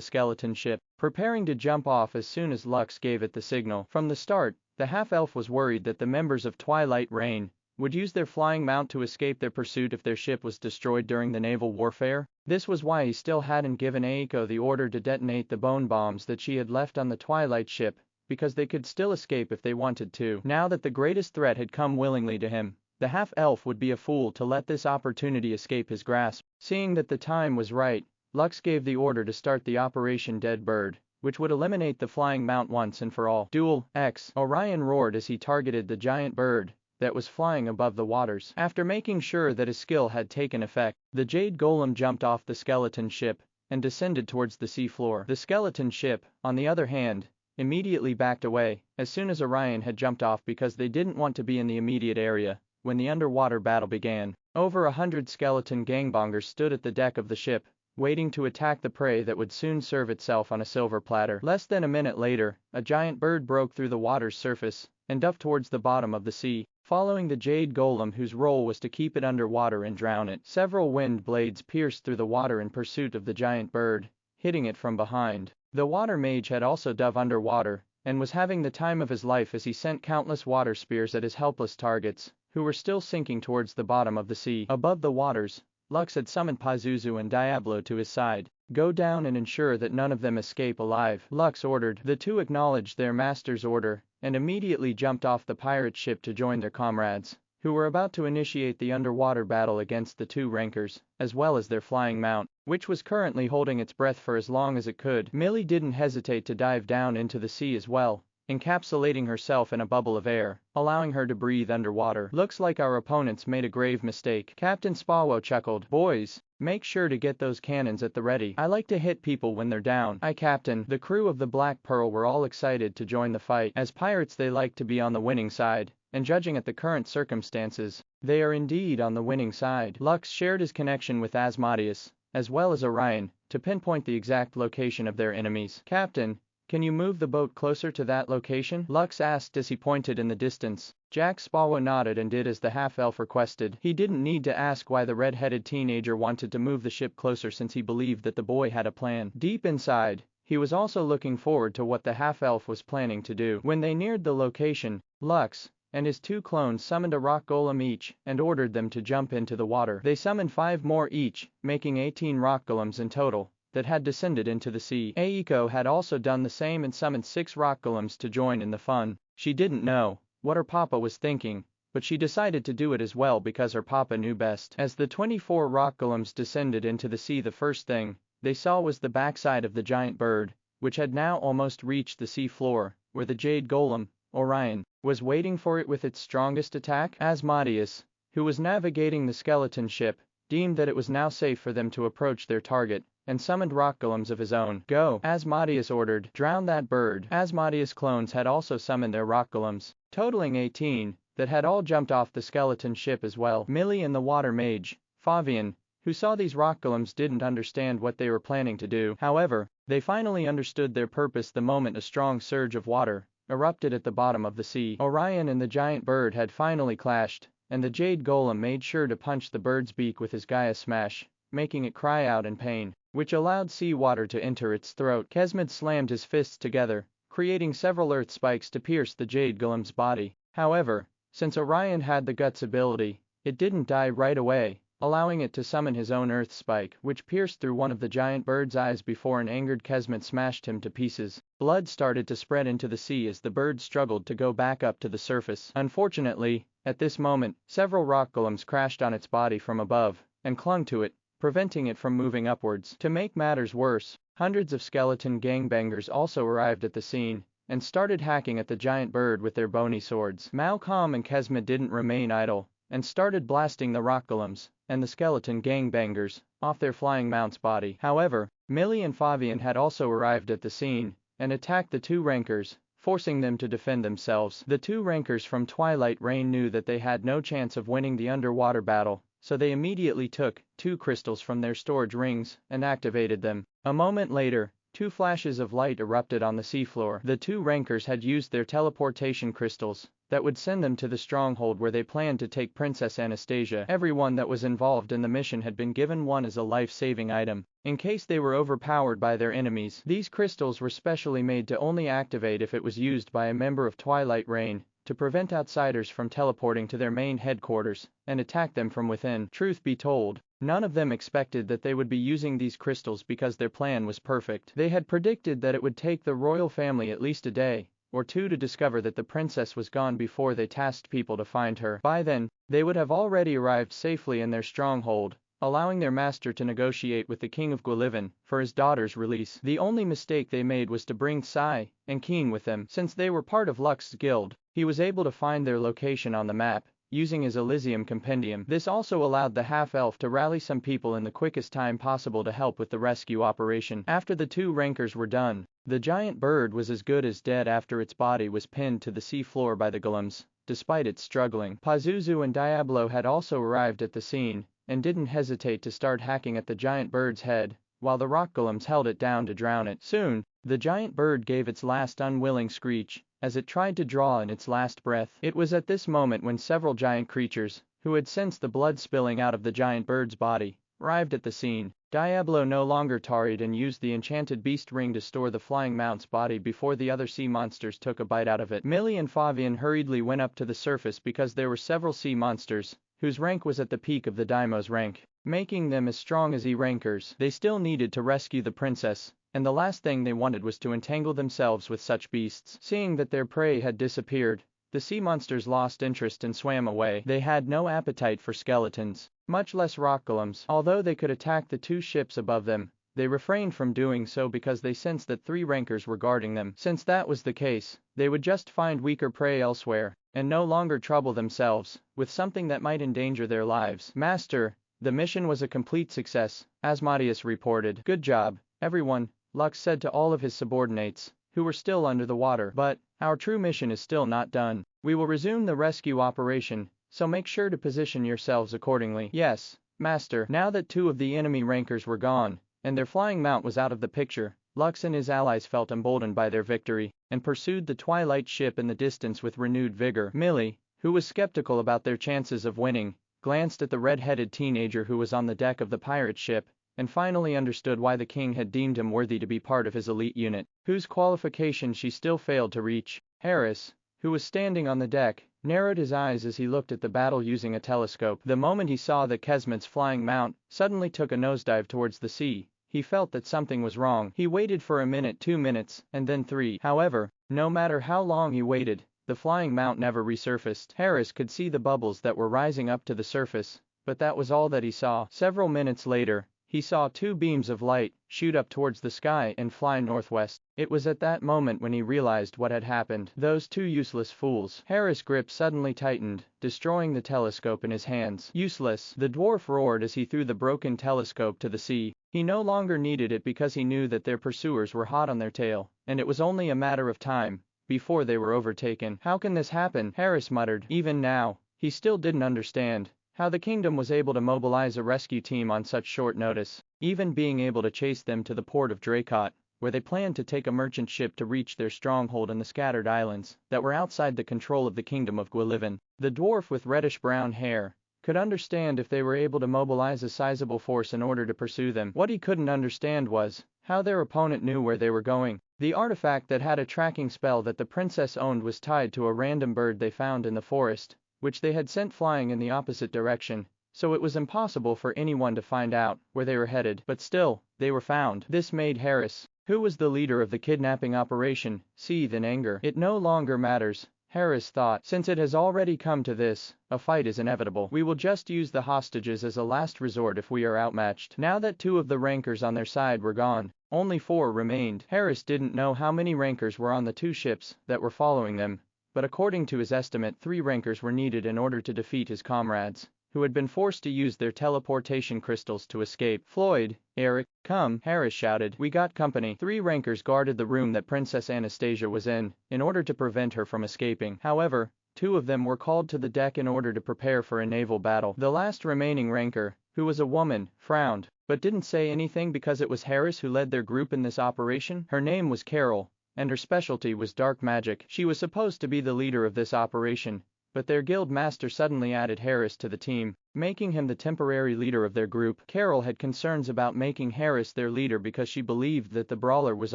skeleton ship, preparing to jump off as soon as Lux gave it the signal. From the start, the half-elf was worried that the members of Twilight Reign would use their flying mount to escape their pursuit if their ship was destroyed during the naval warfare. This was why he still hadn't given Aiko the order to detonate the bone bombs that she had left on the Twilight ship, because they could still escape if they wanted to. Now that the greatest threat had come willingly to him, the half-elf would be a fool to let this opportunity escape his grasp. Seeing that the time was right, Lux gave the order to start the Operation Dead Bird, which would eliminate the flying mount once and for all. "Duel X," Orion roared as he targeted the giant bird that was flying above the waters. After making sure that his skill had taken effect, the jade golem jumped off the skeleton ship and descended towards the sea floor. The skeleton ship, on the other hand, immediately backed away as soon as Orion had jumped off because they didn't want to be in the immediate area when the underwater battle began. Over 100 skeleton gangbangers stood at the deck of the ship, waiting to attack the prey that would soon serve itself on a silver platter. Less than a minute later, a giant bird broke through the water's surface and dove towards the bottom of the sea, following the jade golem whose role was to keep it underwater and drown it. Several wind blades pierced through the water in pursuit of the giant bird, hitting it from behind. The water mage had also dove underwater, and was having the time of his life as he sent countless water spears at his helpless targets, who were still sinking towards the bottom of the sea. Above the waters, Lux had summoned Pazuzu and Diablo to his side. "Go down and ensure that none of them escape alive," Lux ordered. The two acknowledged their master's order, and immediately jumped off the pirate ship to join their comrades, who were about to initiate the underwater battle against the two rankers, as well as their flying mount, which was currently holding its breath for as long as it could. Millie didn't hesitate to dive down into the sea as well, encapsulating herself in a bubble of air, allowing her to breathe underwater. "Looks like our opponents made a grave mistake," Captain Spawo chuckled. "Boys, make sure to get those cannons at the ready. I like to hit people when they're down." "Aye, Captain." The crew of the Black Pearl were all excited to join the fight. As pirates they like to be on the winning side, and judging at the current circumstances, they are indeed on the winning side. Lux shared his connection with Asmodeus, as well as Orion, to pinpoint the exact location of their enemies. "Captain, can you move the boat closer to that location?" Lux asked as he pointed in the distance. Jack Spawa nodded and did as the half-elf requested. He didn't need to ask why the red-headed teenager wanted to move the ship closer since he believed that the boy had a plan. Deep inside, he was also looking forward to what the half-elf was planning to do. When they neared the location, Lux and his two clones summoned a rock golem each and ordered them to jump into the water. They summoned 5 more each, making 18 rock golems in total that had descended into the sea. Aiko had also done the same and summoned 6 rock golems to join in the fun. She didn't know what her papa was thinking, but she decided to do it as well because her papa knew best. As the 24 rock golems descended into the sea, the first thing they saw was the backside of the giant bird, which had now almost reached the sea floor, where the jade golem, Orion, was waiting for it with its strongest attack. Asmodeus, who was navigating the skeleton ship, deemed that it was now safe for them to approach their target, and summoned rock golems of his own. "Go," Asmodeus ordered. "Drown that bird." Asmodeus' clones had also summoned their rock golems, totaling 18, that had all jumped off the skeleton ship as well. Millie and the water mage, Favian, who saw these rock golems, didn't understand what they were planning to do. However, they finally understood their purpose the moment a strong surge of water erupted at the bottom of the sea. Orion and the giant bird had finally clashed, and the jade golem made sure to punch the bird's beak with his Gaia smash, making it cry out in pain, which allowed sea water to enter its throat. Kesmet slammed his fists together, creating several earth spikes to pierce the jade golem's body. However, since Orion had the guts ability, it didn't die right away, allowing it to summon his own earth spike, which pierced through one of the giant bird's eyes before an angered Kesmet smashed him to pieces. Blood started to spread into the sea as the bird struggled to go back up to the surface. Unfortunately, at this moment, several rock golems crashed on its body from above and clung to it, preventing it from moving upwards. To make matters worse, hundreds of skeleton gangbangers also arrived at the scene and started hacking at the giant bird with their bony swords. Malcolm and Kesmet didn't remain idle and started blasting the rock golems and the skeleton gangbangers off their flying mount's body. However, Millie and Favian had also arrived at the scene and attacked the two rankers, forcing them to defend themselves. The two rankers from Twilight Rain knew that they had no chance of winning the underwater battle, so they immediately took 2 crystals from their storage rings and activated them. A moment later, 2 flashes of light erupted on the seafloor. The two rankers had used their teleportation crystals that would send them to the stronghold where they planned to take Princess Anastasia. Everyone that was involved in the mission had been given one as a life-saving item, in case they were overpowered by their enemies. These crystals were specially made to only activate if it was used by a member of Twilight Rain, to prevent outsiders from teleporting to their main headquarters and attack them from within. Truth be told, none of them expected that they would be using these crystals because their plan was perfect. They had predicted that it would take the royal family at least a day or 2 to discover that the princess was gone before they tasked people to find her. By then, they would have already arrived safely in their stronghold, allowing their master to negotiate with the King of Gwillivan for his daughter's release. The only mistake they made was to bring Sai and Keen with them. Since they were part of Lux's guild, he was able to find their location on the map, using his Elysium compendium. This also allowed the half-elf to rally some people in the quickest time possible to help with the rescue operation. After the 2 rankers were done, the giant bird was as good as dead after its body was pinned to the sea floor by the golems, despite its struggling. Pazuzu and Diablo had also arrived at the scene, and didn't hesitate to start hacking at the giant bird's head, while the rock golems held it down to drown it. Soon, the giant bird gave its last unwilling screech, as it tried to draw in its last breath. It was at this moment when several giant creatures, who had sensed the blood spilling out of the giant bird's body, arrived at the scene. Diablo no longer tarried and used the enchanted beast ring to store the flying mount's body before the other sea monsters took a bite out of it. Millie and Favian hurriedly went up to the surface because there were several sea monsters, whose rank was at the peak of the Daimo's rank, making them as strong as E-rankers. They still needed to rescue the princess, and the last thing they wanted was to entangle themselves with such beasts. Seeing that their prey had disappeared, the sea monsters lost interest and swam away. They had no appetite for skeletons, much less rock golems. Although they could attack the 2 ships above them, they refrained from doing so because they sensed that 3 rankers were guarding them. Since that was the case, they would just find weaker prey elsewhere, and no longer trouble themselves with something that might endanger their lives. Master, the mission was a complete success, Asmodeus reported. Good job, everyone, Lux said to all of his subordinates, who were still under the water. But our true mission is still not done. We will resume the rescue operation, so make sure to position yourselves accordingly. Yes, Master. Now that 2 of the enemy rankers were gone, and their flying mount was out of the picture, Lux and his allies felt emboldened by their victory, and pursued the Twilight ship in the distance with renewed vigor. Millie, who was skeptical about their chances of winning, glanced at the red-headed teenager who was on the deck of the pirate ship, and finally understood why the king had deemed him worthy to be part of his elite unit, whose qualification she still failed to reach. Harris, who was standing on the deck, narrowed his eyes as he looked at the battle using a telescope. The moment he saw that Kesmet's flying mount suddenly took a nosedive towards the sea, he felt that something was wrong. He waited for a minute, 2 minutes, and then 3. However, no matter how long he waited, the flying mount never resurfaced. Harris could see the bubbles that were rising up to the surface, but that was all that he saw. Several minutes later, he saw 2 beams of light shoot up towards the sky and fly northwest. It was at that moment when he realized what had happened. Those 2 useless fools. Harris' grip suddenly tightened, destroying the telescope in his hands. Useless, the dwarf roared as he threw the broken telescope to the sea. He no longer needed it because he knew that their pursuers were hot on their tail, and it was only a matter of time before they were overtaken. How can this happen? Harris muttered. Even now, he still didn't understand how the kingdom was able to mobilize a rescue team on such short notice, even being able to chase them to the port of Dracot, where they planned to take a merchant ship to reach their stronghold in the scattered islands that were outside the control of the kingdom of Gwillivan. The dwarf with reddish-brown hair could understand if they were able to mobilize a sizable force in order to pursue them. What he couldn't understand was how their opponent knew where they were going. The artifact that had a tracking spell that the princess owned was tied to a random bird they found in the forest, which they had sent flying in the opposite direction, so it was impossible for anyone to find out where they were headed. But still, they were found. This made Harris, who was the leader of the kidnapping operation, seethe in anger. It no longer matters, Harris thought. Since it has already come to this, a fight is inevitable. We will just use the hostages as a last resort if we are outmatched. Now that 2 of the rankers on their side were gone, only 4 remained. Harris didn't know how many rankers were on the 2 ships that were following them, but according to his estimate 3 rankers were needed in order to defeat his comrades, who had been forced to use their teleportation crystals to escape. Floyd, Eric, come, Harris shouted. We got company. 3 rankers guarded the room that Princess Anastasia was in order to prevent her from escaping. However, 2 of them were called to the deck in order to prepare for a naval battle. The last remaining ranker, who was a woman, frowned, but didn't say anything because it was Harris who led their group in this operation. Her name was Carol, and her specialty was dark magic. She was supposed to be the leader of this operation, but their guild master suddenly added Harris to the team, making him the temporary leader of their group. Carol had concerns about making Harris their leader because she believed that the brawler was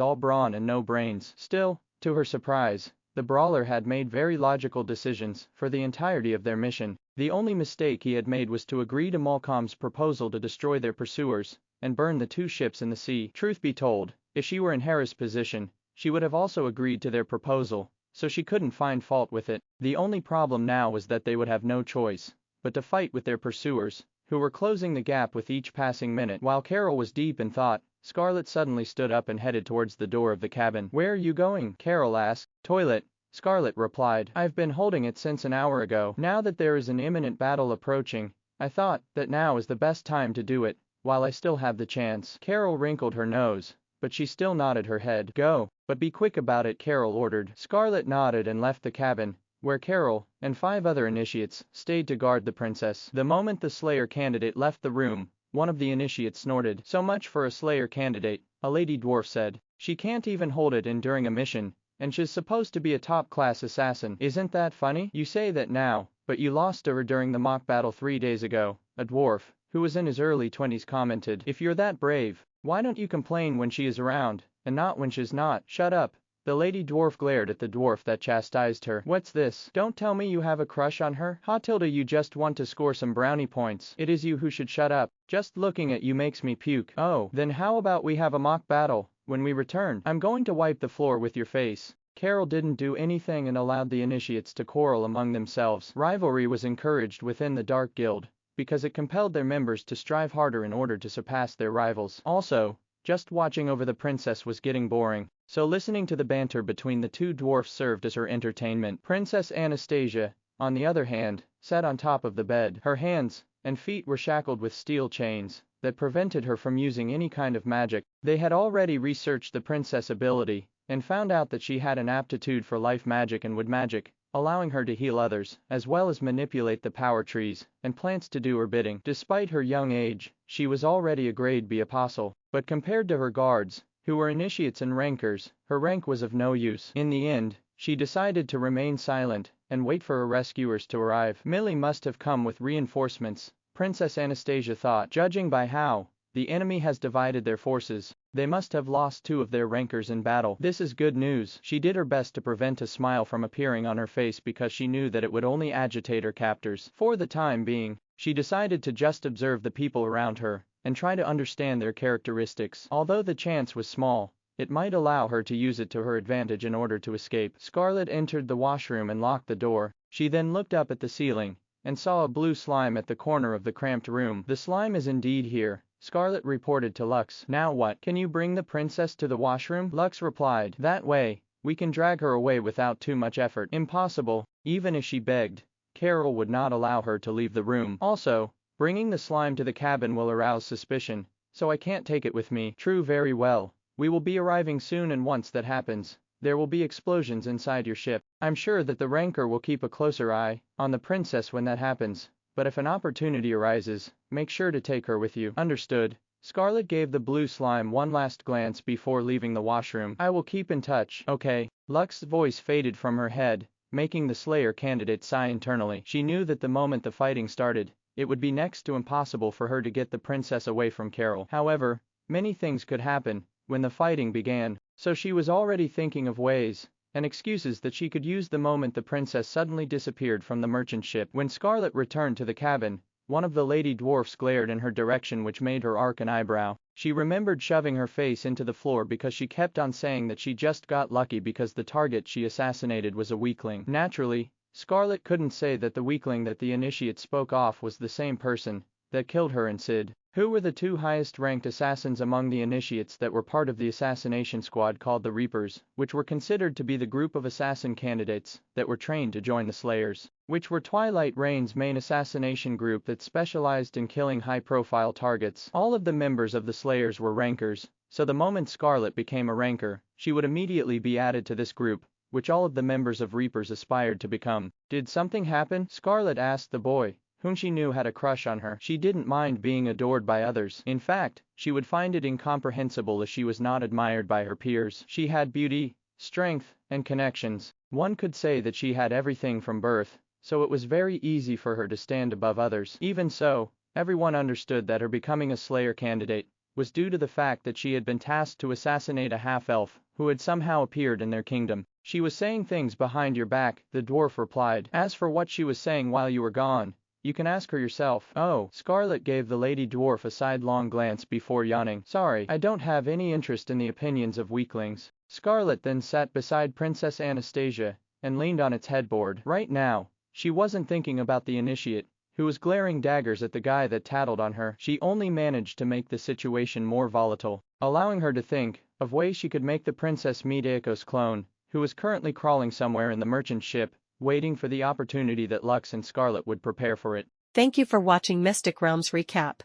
all brawn and no brains. Still, to her surprise, the brawler had made very logical decisions for the entirety of their mission. The only mistake he had made was to agree to Malcolm's proposal to destroy their pursuers and burn the 2 ships in the sea. Truth be told, if she were in Harris' position, she would have also agreed to their proposal, so she couldn't find fault with it. The only problem now was that they would have no choice but to fight with their pursuers, who were closing the gap with each passing minute. While Carol was deep in thought, Scarlet suddenly stood up and headed towards the door of the cabin. Where are you going? Carol asked. Toilet, Scarlet replied. I've been holding it since an hour ago. Now that there is an imminent battle approaching, I thought that now is the best time to do it, while I still have the chance. Carol wrinkled her nose, but she still nodded her head. Go, but be quick about it, Carol ordered. Scarlet nodded and left the cabin, where Carol and 5 other initiates stayed to guard the princess. The moment the Slayer candidate left the room, one of the initiates snorted. So much for a Slayer candidate, a lady dwarf said. She can't even hold it in during a mission, and she's supposed to be a top-class assassin. Isn't that funny? You say that now, but you lost to her during the mock battle 3 days ago, a dwarf, who was in his early 20s commented. If you're that brave, why don't you complain when she is around, and not when she's not? Shut up. The lady dwarf glared at the dwarf that chastised her. What's this? Don't tell me you have a crush on her? Ha tilde, you just want to score some brownie points. It is you who should shut up. Just looking at you makes me puke. Oh, then how about we have a mock battle when we return? I'm going to wipe the floor with your face. Carol didn't do anything and allowed the initiates to quarrel among themselves. Rivalry was encouraged within the Dark Guild, because it compelled their members to strive harder in order to surpass their rivals. Also, just watching over the princess was getting boring, so listening to the banter between the 2 dwarfs served as her entertainment. Princess Anastasia, on the other hand, sat on top of the bed. Her hands and feet were shackled with steel chains that prevented her from using any kind of magic. They had already researched the princess' ability and found out that she had an aptitude for life magic and wood magic, allowing her to heal others, as well as manipulate the power trees and plants to do her bidding. Despite her young age, she was already a grade B apostle, but compared to her guards, who were initiates and rankers, her rank was of no use. In the end, she decided to remain silent and wait for her rescuers to arrive. Millie must have come with reinforcements, Princess Anastasia thought. Judging by how the enemy has divided their forces, they must have lost 2 of their rankers in battle. This is good news. She did her best to prevent a smile from appearing on her face because she knew that it would only agitate her captors. For the time being, she decided to just observe the people around her and try to understand their characteristics. Although the chance was small, it might allow her to use it to her advantage in order to escape. Scarlet entered the washroom and locked the door. She then looked up at the ceiling and saw a blue slime at the corner of the cramped room. The slime is indeed here, Scarlet reported to Lux. Now what? Can you bring the princess to the washroom? Lux replied. That way, we can drag her away without too much effort. Impossible. Even if she begged, Carol would not allow her to leave the room. Also, bringing the slime to the cabin will arouse suspicion, so I can't take it with me. True, very well. We will be arriving soon, and once that happens, there will be explosions inside your ship. I'm sure that the Rancor will keep a closer eye on the princess when that happens, but if an opportunity arises, make sure to take her with you. Understood. Scarlet gave the blue slime one last glance before leaving the washroom. I will keep in touch. Okay. Lux's voice faded from her head, making the Slayer candidate sigh internally. She knew that the moment the fighting started, it would be next to impossible for her to get the princess away from Carol. However, many things could happen when the fighting began, so she was already thinking of ways and excuses that she could use the moment the princess suddenly disappeared from the merchant ship. When Scarlet returned to the cabin, one of the lady dwarfs glared in her direction, which made her arc an eyebrow. She remembered shoving her face into the floor because she kept on saying that she just got lucky because the target she assassinated was a weakling. Naturally, Scarlet couldn't say that the weakling that the initiate spoke of was the same person that killed her and Sid, who were the two highest ranked assassins among the initiates that were part of the assassination squad called the Reapers, which were considered to be the group of assassin candidates that were trained to join the Slayers, which were Twilight Reign's main assassination group that specialized in killing high-profile targets. All of the members of the Slayers were Rankers, so the moment Scarlet became a Ranker, she would immediately be added to this group, which all of the members of Reapers aspired to become. Did something happen? Scarlet asked the boy, whom she knew had a crush on her. She didn't mind being adored by others. In fact, she would find it incomprehensible if she was not admired by her peers. She had beauty, strength, and connections. One could say that she had everything from birth, so it was very easy for her to stand above others. Even so, everyone understood that her becoming a Slayer candidate was due to the fact that she had been tasked to assassinate a half-elf who had somehow appeared in their kingdom. She was saying things behind your back, the dwarf replied. As for what she was saying while you were gone, you can ask her yourself. Oh. Scarlet gave the lady dwarf a sidelong glance before yawning. Sorry, I don't have any interest in the opinions of weaklings. Scarlet then sat beside Princess Anastasia and leaned on its headboard. Right now, she wasn't thinking about the initiate, who was glaring daggers at the guy that tattled on her. She only managed to make the situation more volatile, allowing her to think of ways she could make the princess meet Aiko's clone, who was currently crawling somewhere in the merchant ship, waiting for the opportunity that Lux and Scarlet would prepare for it. Thank you for watching Mystic Realms Recap.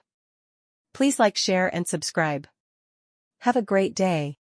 Please like, share, and subscribe. Have a great day.